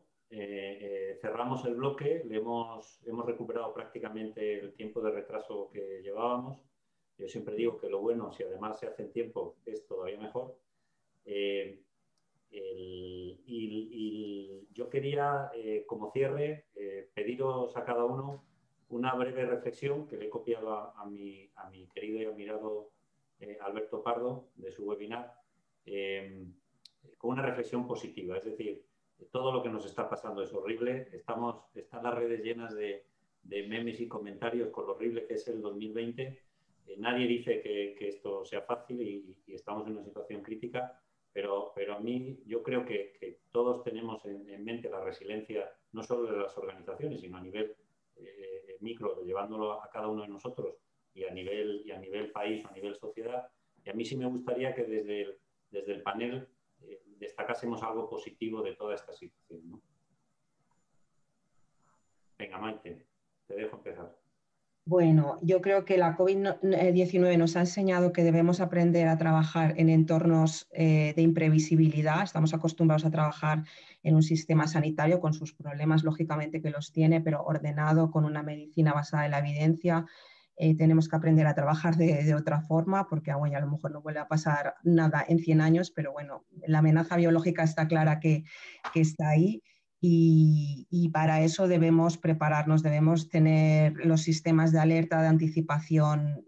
cerramos el bloque, hemos recuperado prácticamente el tiempo de retraso que llevábamos. Yo siempre digo que lo bueno, si además se hace en tiempo, es todavía mejor. Yo quería, como cierre, pediros a cada uno una breve reflexión que le he copiado a mi querido y admirado Alberto Pardo de su webinar, con una reflexión positiva. Es decir, todo lo que nos está pasando es horrible. Están las redes llenas de memes y comentarios con lo horrible que es el 2020. Nadie dice que esto sea fácil y estamos en una situación crítica, pero a mí yo creo que todos tenemos en mente la resiliencia no solo de las organizaciones, sino a nivel micro, llevándolo a cada uno de nosotros y a nivel país o a nivel sociedad. Y a mí sí me gustaría que desde el panel destacásemos algo positivo de toda esta situación, ¿no? Venga, Maite, te dejo empezar. Bueno, yo creo que la COVID-19 nos ha enseñado que debemos aprender a trabajar en entornos de imprevisibilidad. Estamos acostumbrados a trabajar en un sistema sanitario con sus problemas, lógicamente que los tiene, pero ordenado, con una medicina basada en la evidencia. Tenemos que aprender a trabajar de otra forma, porque bueno, a lo mejor no vuelve a pasar nada en 100 años, pero bueno, la amenaza biológica está clara que está ahí. Y para eso debemos prepararnos, debemos tener los sistemas de alerta, de anticipación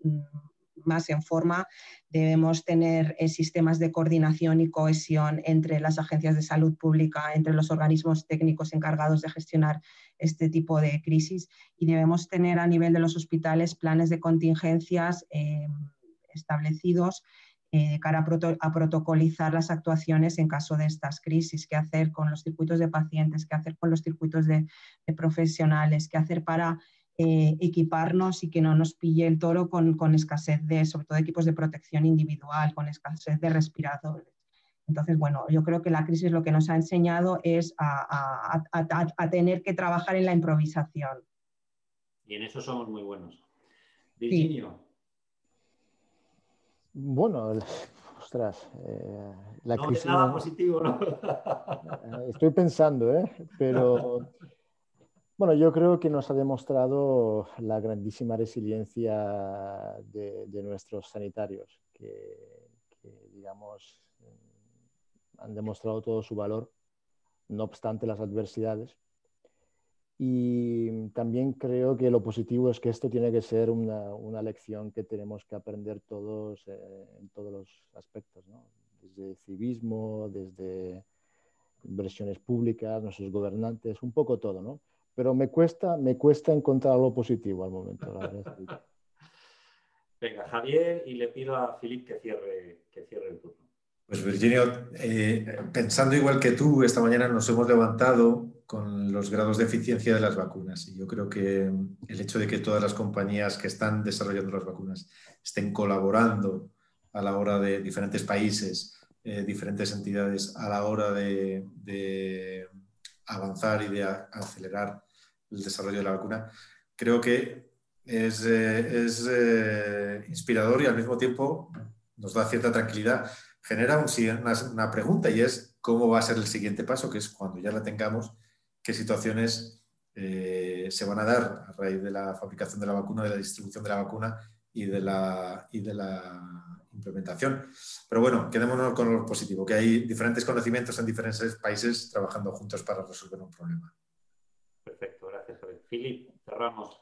más en forma, debemos tener sistemas de coordinación y cohesión entre las agencias de salud pública, entre los organismos técnicos encargados de gestionar este tipo de crisis, y debemos tener a nivel de los hospitales planes de contingencias establecidos de cara a protocolizar las actuaciones en caso de estas crisis, qué hacer con los circuitos de pacientes, qué hacer con los circuitos de profesionales, qué hacer para equiparnos y que no nos pille el toro con escasez sobre todo de equipos de protección individual, con escasez de respiradores. Entonces, bueno, yo creo que la crisis lo que nos ha enseñado es a tener que trabajar en la improvisación. Y en eso somos muy buenos. Virginio. Sí. Bueno, ostras, la no crisis... es nada positivo, ¿no? Estoy pensando, pero bueno, yo creo que nos ha demostrado la grandísima resiliencia de nuestros sanitarios, que digamos, han demostrado todo su valor, no obstante las adversidades. Y también creo que lo positivo es que esto tiene que ser una lección que tenemos que aprender todos en todos los aspectos, ¿no? Desde civismo, desde inversiones públicas, nuestros gobernantes, un poco todo, ¿no? Pero me cuesta encontrar lo positivo al momento, la verdad. Venga, Javier, y le pido a Philip que cierre el turno. Pues Virginio, pensando igual que tú, esta mañana nos hemos levantado con los grados de eficiencia de las vacunas y yo creo que el hecho de que todas las compañías que están desarrollando las vacunas estén colaborando a la hora de diferentes países, diferentes entidades, a la hora de avanzar y de acelerar el desarrollo de la vacuna, creo que es inspirador y al mismo tiempo nos da cierta tranquilidad. Genera una pregunta y es cómo va a ser el siguiente paso, que es cuando ya la tengamos, qué situaciones se van a dar a raíz de la fabricación de la vacuna, de la distribución de la vacuna y de la implementación. Pero bueno, quedémonos con lo positivo, que hay diferentes conocimientos en diferentes países trabajando juntos para resolver un problema. Perfecto, gracias, Javier. Philip, cerramos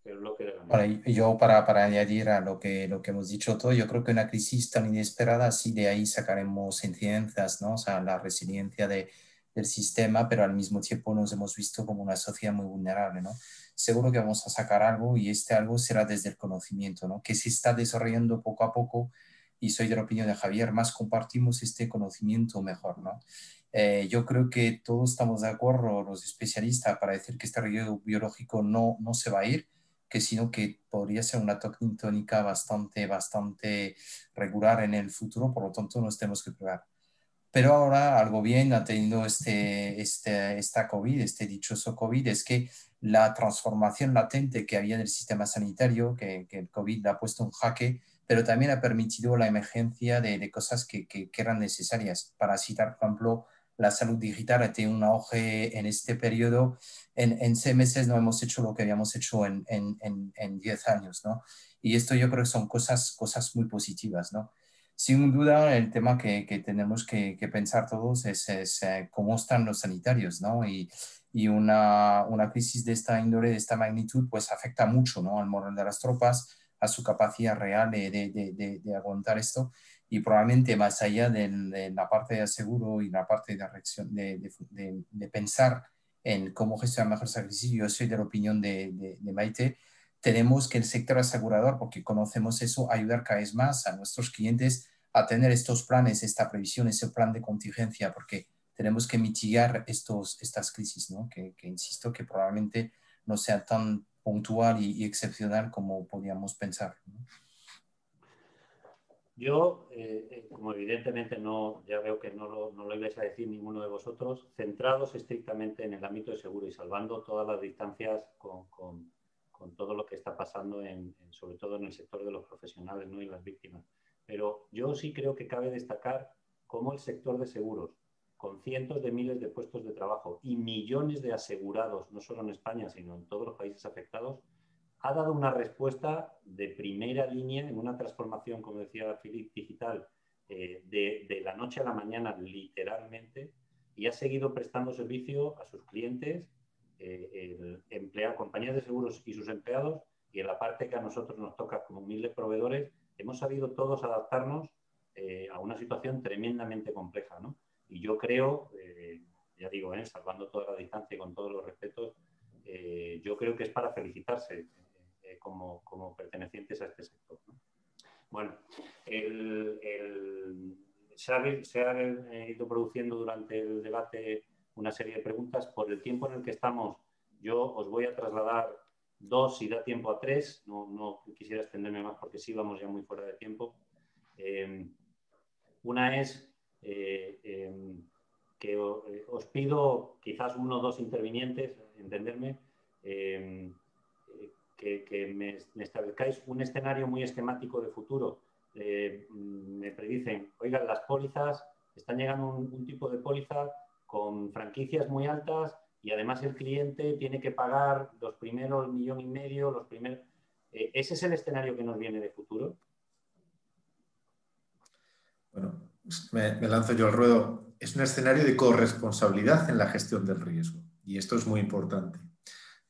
el bloque de la mesa. Bueno, yo para añadir a lo que hemos dicho todo, yo creo que una crisis tan inesperada, sí, de ahí sacaremos enseñanzas, ¿no? O sea, la resiliencia de del sistema, pero al mismo tiempo nos hemos visto como una sociedad muy vulnerable, ¿no? Seguro que vamos a sacar algo y este algo será desde el conocimiento, ¿no? Que se está desarrollando poco a poco y soy de la opinión de Javier, más compartimos este conocimiento mejor, ¿no? Yo creo que todos estamos de acuerdo, los especialistas, para decir que este riesgo biológico no se va a ir, que sino que podría ser una tónica bastante regular en el futuro, por lo tanto nos tenemos que preparar. Pero ahora algo bien ha tenido esta COVID, este dichoso COVID, es que la transformación latente que había en el sistema sanitario, que el COVID la ha puesto en jaque, pero también ha permitido la emergencia de cosas que eran necesarias. Para citar, por ejemplo, la salud digital ha tenido un auge en este periodo. En 6 meses no hemos hecho lo que habíamos hecho en 10 años, ¿no? Y esto yo creo que son cosas muy positivas, ¿no? Sin duda, el tema que tenemos que pensar todos es cómo están los sanitarios, ¿no? Y una crisis de esta índole, de esta magnitud, pues afecta mucho, ¿no? Al moral de las tropas, a su capacidad real de aguantar esto. Y probablemente más allá de la parte de aseguro y la parte de pensar en cómo gestionar mejor esa crisis, yo soy de la opinión de Maite. Tenemos que el sector asegurador, porque conocemos eso, ayudar cada vez más a nuestros clientes a tener estos planes, esta previsión, ese plan de contingencia, porque tenemos que mitigar estas crisis, ¿no? Que insisto, que probablemente no sea tan puntual y excepcional como podíamos pensar, ¿no? Yo, como evidentemente ya veo que no lo ibais a decir ninguno de vosotros, centrados estrictamente en el ámbito de seguro y salvando todas las distancias con todo lo que está pasando, sobre todo en el sector de los profesionales, ¿no? Y las víctimas. Pero yo sí creo que cabe destacar cómo el sector de seguros, con cientos de miles de puestos de trabajo y millones de asegurados, no solo en España, sino en todos los países afectados, ha dado una respuesta de primera línea en una transformación, como decía Philip, digital, de la noche a la mañana, literalmente, y ha seguido prestando servicio a sus clientes, compañías de seguros y sus empleados, y en la parte que a nosotros nos toca como humildes proveedores, hemos sabido todos adaptarnos a una situación tremendamente compleja, ¿no? Y yo creo, ya digo, salvando toda la distancia y con todos los respetos, yo creo que es para felicitarse como pertenecientes a este sector, ¿no? Bueno, se ha ido produciendo durante el debate una serie de preguntas. Por el tiempo en el que estamos, yo os voy a trasladar 2, si da tiempo a 3. No quisiera extenderme más porque sí vamos ya muy fuera de tiempo. Una es que os pido, quizás 1 o 2 intervinientes, entenderme, que me establezcáis un escenario muy esquemático de futuro. Me predicen, oigan, las pólizas, están llegando un tipo de póliza con franquicias muy altas y además el cliente tiene que pagar los primeros 1,5 millones, los primeros... ¿Ese es el escenario que nos viene de futuro? Bueno, me lanzo yo al ruedo. Es un escenario de corresponsabilidad en la gestión del riesgo y esto es muy importante.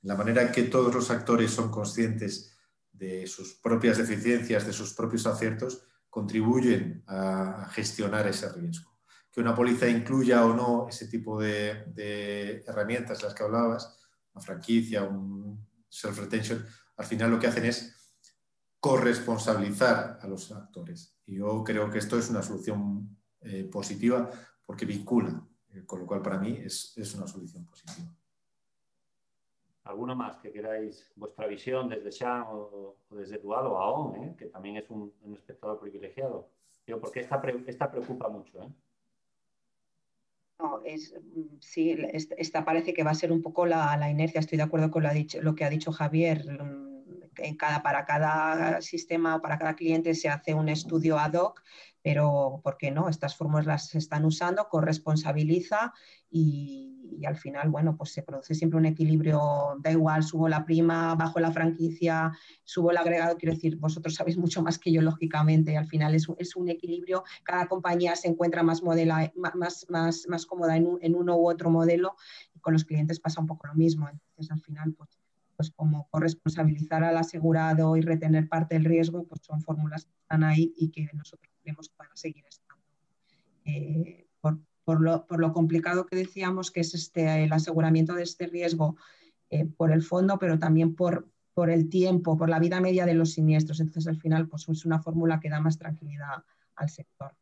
La manera en que todos los actores son conscientes de sus propias deficiencias, de sus propios aciertos, contribuyen a gestionar ese riesgo. Que una póliza incluya o no ese tipo de herramientas de las que hablabas, una franquicia, un self-retention, al final lo que hacen es corresponsabilizar a los actores. Y yo creo que esto es una solución positiva porque vincula, con lo cual para mí es una solución positiva. ¿Alguno más que queráis vuestra visión desde SHAM o desde Dual o AON, que también es un espectador privilegiado? Porque esta preocupa mucho. No, sí, esta parece que va a ser un poco la inercia. Estoy de acuerdo con lo que ha dicho Javier. Para cada sistema o para cada cliente se hace un estudio ad hoc, pero ¿por qué no? Estas fórmulas se están usando, corresponsabiliza y al final, bueno, pues se produce siempre un equilibrio. Da igual, subo la prima, bajo la franquicia, subo el agregado. Quiero decir, vosotros sabéis mucho más que yo, lógicamente, y al final es un equilibrio. Cada compañía se encuentra más cómoda en uno u otro modelo, y con los clientes pasa un poco lo mismo. Entonces, al final, pues como corresponsabilizar al asegurado y retener parte del riesgo, pues son fórmulas que están ahí y que nosotros creemos que van a seguir estando por lo complicado que decíamos que es el aseguramiento de este riesgo por el fondo, pero también por el tiempo, por la vida media de los siniestros. Entonces, al final, pues es una fórmula que da más tranquilidad al sector.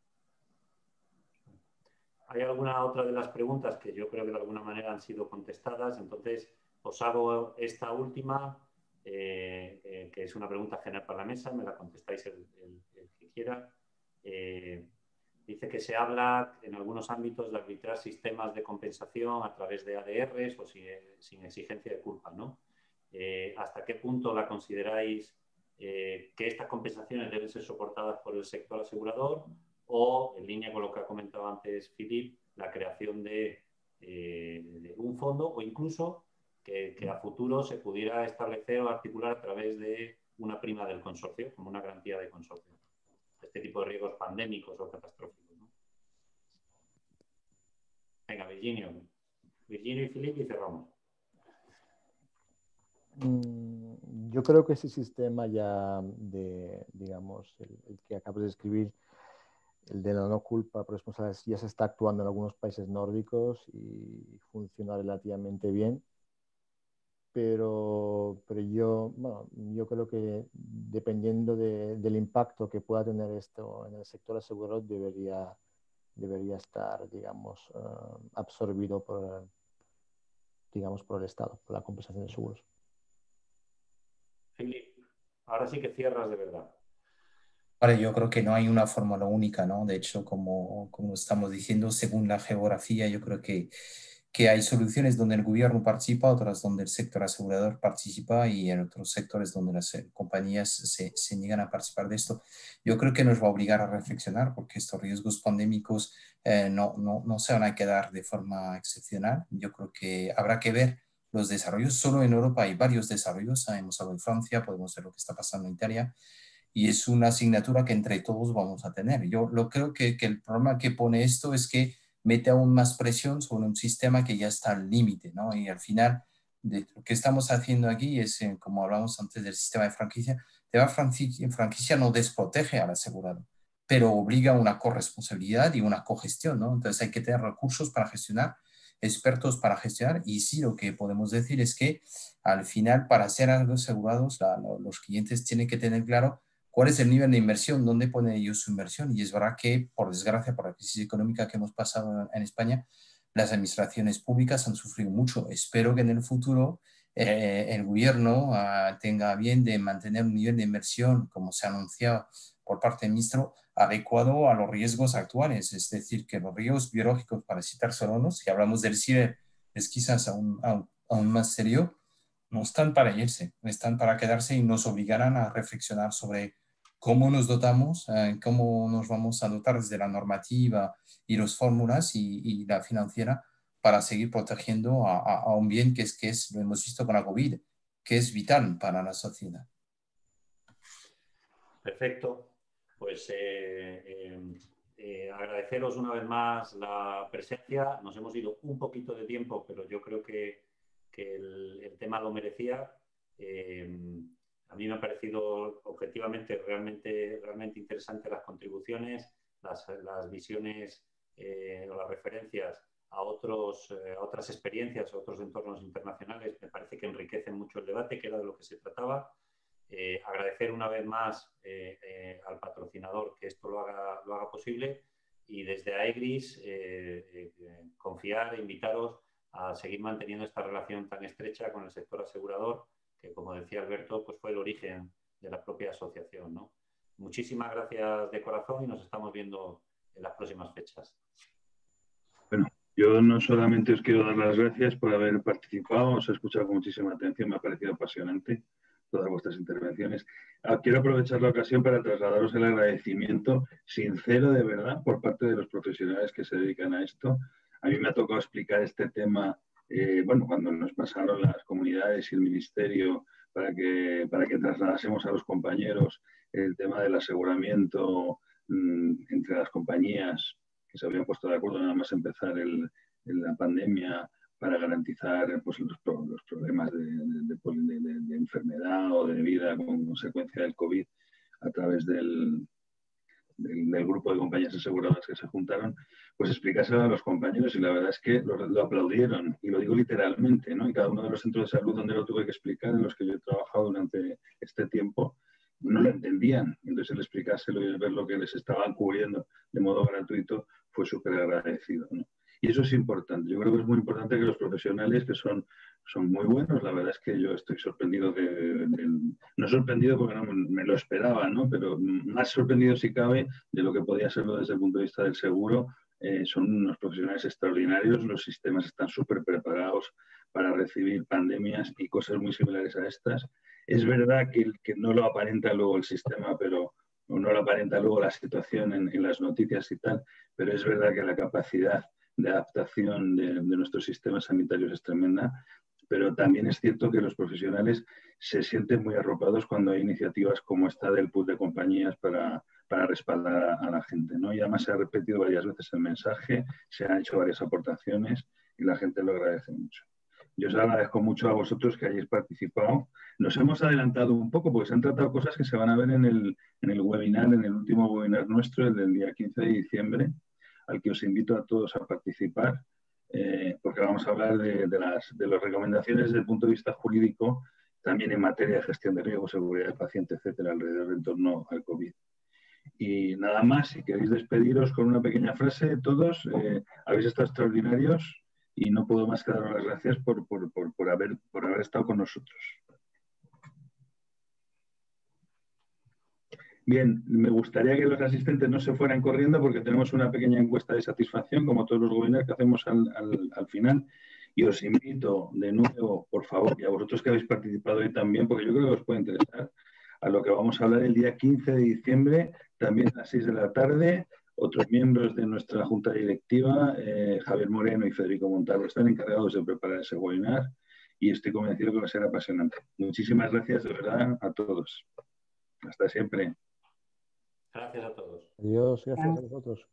Hay alguna otra de las preguntas que yo creo que de alguna manera han sido contestadas, entonces os hago esta última, que es una pregunta general para la mesa, me la contestáis el que quiera. Dice que se habla en algunos ámbitos de arbitrar sistemas de compensación a través de ADRs o sin exigencia de culpa, ¿no? ¿Hasta qué punto la consideráis que estas compensaciones deben ser soportadas por el sector asegurador o, en línea con lo que ha comentado antes Philip, la creación de un fondo o incluso que a futuro se pudiera establecer o articular a través de una prima del consorcio, como una garantía de consorcio? Este tipo de riesgos pandémicos o catastróficos, ¿no? Venga, Virginio y Philip y cerramos. Yo creo que ese sistema ya digamos, el que acabas de escribir, el de la no culpa por responsabilidad, ya se está actuando en algunos países nórdicos y funciona relativamente bien. Pero yo creo que dependiendo del impacto que pueda tener esto en el sector asegurador, debería estar, digamos, absorbido por el Estado, por la compensación de seguros. Philip, ahora sí que cierras de verdad. Vale, yo creo que no hay una fórmula única, ¿no? De hecho, como estamos diciendo, según la geografía, yo creo que hay soluciones donde el gobierno participa, otras donde el sector asegurador participa y en otros sectores donde las compañías se niegan a participar de esto. Yo creo que nos va a obligar a reflexionar porque estos riesgos pandémicos no se van a quedar de forma excepcional. Yo creo que habrá que ver los desarrollos. Solo en Europa hay varios desarrollos. Hemos hablado de Francia, podemos ver lo que está pasando en Italia. Y es una asignatura que entre todos vamos a tener. Yo creo que el problema que pone esto es que mete aún más presión sobre un sistema que ya está al límite, ¿no? Y al final, lo que estamos haciendo aquí es, como hablamos antes del sistema de franquicia, el tema de franquicia no desprotege al asegurado, pero obliga a una corresponsabilidad y una cogestión, ¿no? Entonces hay que tener recursos para gestionar, expertos para gestionar, y sí, lo que podemos decir es que al final, para ser asegurados, los clientes tienen que tener claro cuál es el nivel de inversión, dónde ponen ellos su inversión. Y es verdad que, por desgracia, por la crisis económica que hemos pasado en España, las administraciones públicas han sufrido mucho. Espero que en el futuro el gobierno tenga bien de mantener un nivel de inversión, como se ha anunciado por parte del ministro, adecuado a los riesgos actuales. Es decir, que los riesgos biológicos, para citar solo unos, si hablamos del ciber, es quizás aún más serio, no están para irse, están para quedarse y nos obligarán a reflexionar sobre cómo nos dotamos, cómo nos vamos a dotar desde la normativa y las fórmulas y la financiera para seguir protegiendo a un bien que es, lo hemos visto con la COVID, que es vital para la sociedad. Perfecto. Pues agradeceros una vez más la presencia. Nos hemos ido un poquito de tiempo, pero yo creo que el tema lo merecía. A mí me ha parecido objetivamente realmente interesante las contribuciones, las visiones o las referencias a otras experiencias, a otros entornos internacionales. Me parece que enriquecen mucho el debate, que era de lo que se trataba. Agradecer una vez más al patrocinador que esto lo haga posible, y desde Aegris confiar e invitaros a seguir manteniendo esta relación tan estrecha con el sector asegurador, que, como decía Alberto, pues fue el origen de la propia asociación, ¿no? Muchísimas gracias de corazón y nos estamos viendo en las próximas fechas. Bueno, yo no solamente os quiero dar las gracias por haber participado, os he escuchado con muchísima atención, me ha parecido apasionante todas vuestras intervenciones. Quiero aprovechar la ocasión para trasladaros el agradecimiento sincero, de verdad, por parte de los profesionales que se dedican a esto. A mí me ha tocado explicar este tema, cuando nos pasaron las comunidades y el ministerio para que trasladásemos a los compañeros el tema del aseguramiento entre las compañías que se habían puesto de acuerdo nada más empezar la pandemia para garantizar pues, los problemas de enfermedad o de vida con consecuencia del COVID a través del del grupo de compañías aseguradoras que se juntaron, pues explicárselo a los compañeros y la verdad es que lo aplaudieron, y lo digo literalmente, ¿no? Y cada uno de los centros de salud donde lo tuve que explicar, en los que yo he trabajado durante este tiempo, no lo entendían. Entonces el explicárselo y el ver lo que les estaban cubriendo de modo gratuito fue súper agradecido, ¿no? Y eso es importante. Yo creo que es muy importante que los profesionales, que son muy buenos, la verdad es que yo estoy sorprendido no sorprendido porque no me lo esperaba, ¿no? Pero más sorprendido si cabe de lo que podía serlo desde el punto de vista del seguro. Son unos profesionales extraordinarios, los sistemas están súper preparados para recibir pandemias y cosas muy similares a estas. Es verdad que no lo aparenta luego el sistema, pero no lo aparenta luego la situación en las noticias y tal, pero es verdad que la capacidad de adaptación de nuestros sistemas sanitarios es tremenda, pero también es cierto que los profesionales se sienten muy arropados cuando hay iniciativas como esta del pool de compañías para respaldar a la gente, ¿no? Y además se ha repetido varias veces el mensaje, se han hecho varias aportaciones y la gente lo agradece mucho. Yo os agradezco mucho a vosotros que hayáis participado. Nos hemos adelantado un poco porque se han tratado cosas que se van a ver en el webinar, en el último webinar nuestro, el del día 15 de diciembre, al que os invito a todos a participar, porque vamos a hablar de las recomendaciones desde el punto de vista jurídico, también en materia de gestión de riesgo, seguridad del paciente, etcétera, alrededor en torno al COVID. Y nada más, si queréis despediros con una pequeña frase, todos habéis estado extraordinarios y no puedo más que daros las gracias por haber estado con nosotros. Bien, me gustaría que los asistentes no se fueran corriendo porque tenemos una pequeña encuesta de satisfacción, como todos los webinars que hacemos al final. Y os invito de nuevo, por favor, y a vosotros que habéis participado hoy también, porque yo creo que os puede interesar, a lo que vamos a hablar el día 15 de diciembre, también a las 6 de la tarde. Otros miembros de nuestra junta directiva, Javier Moreno y Federico Montalvo, están encargados de preparar ese webinar y estoy convencido que va a ser apasionante. Muchísimas gracias de verdad a todos. Hasta siempre. Gracias a todos. Adiós, gracias a vosotros.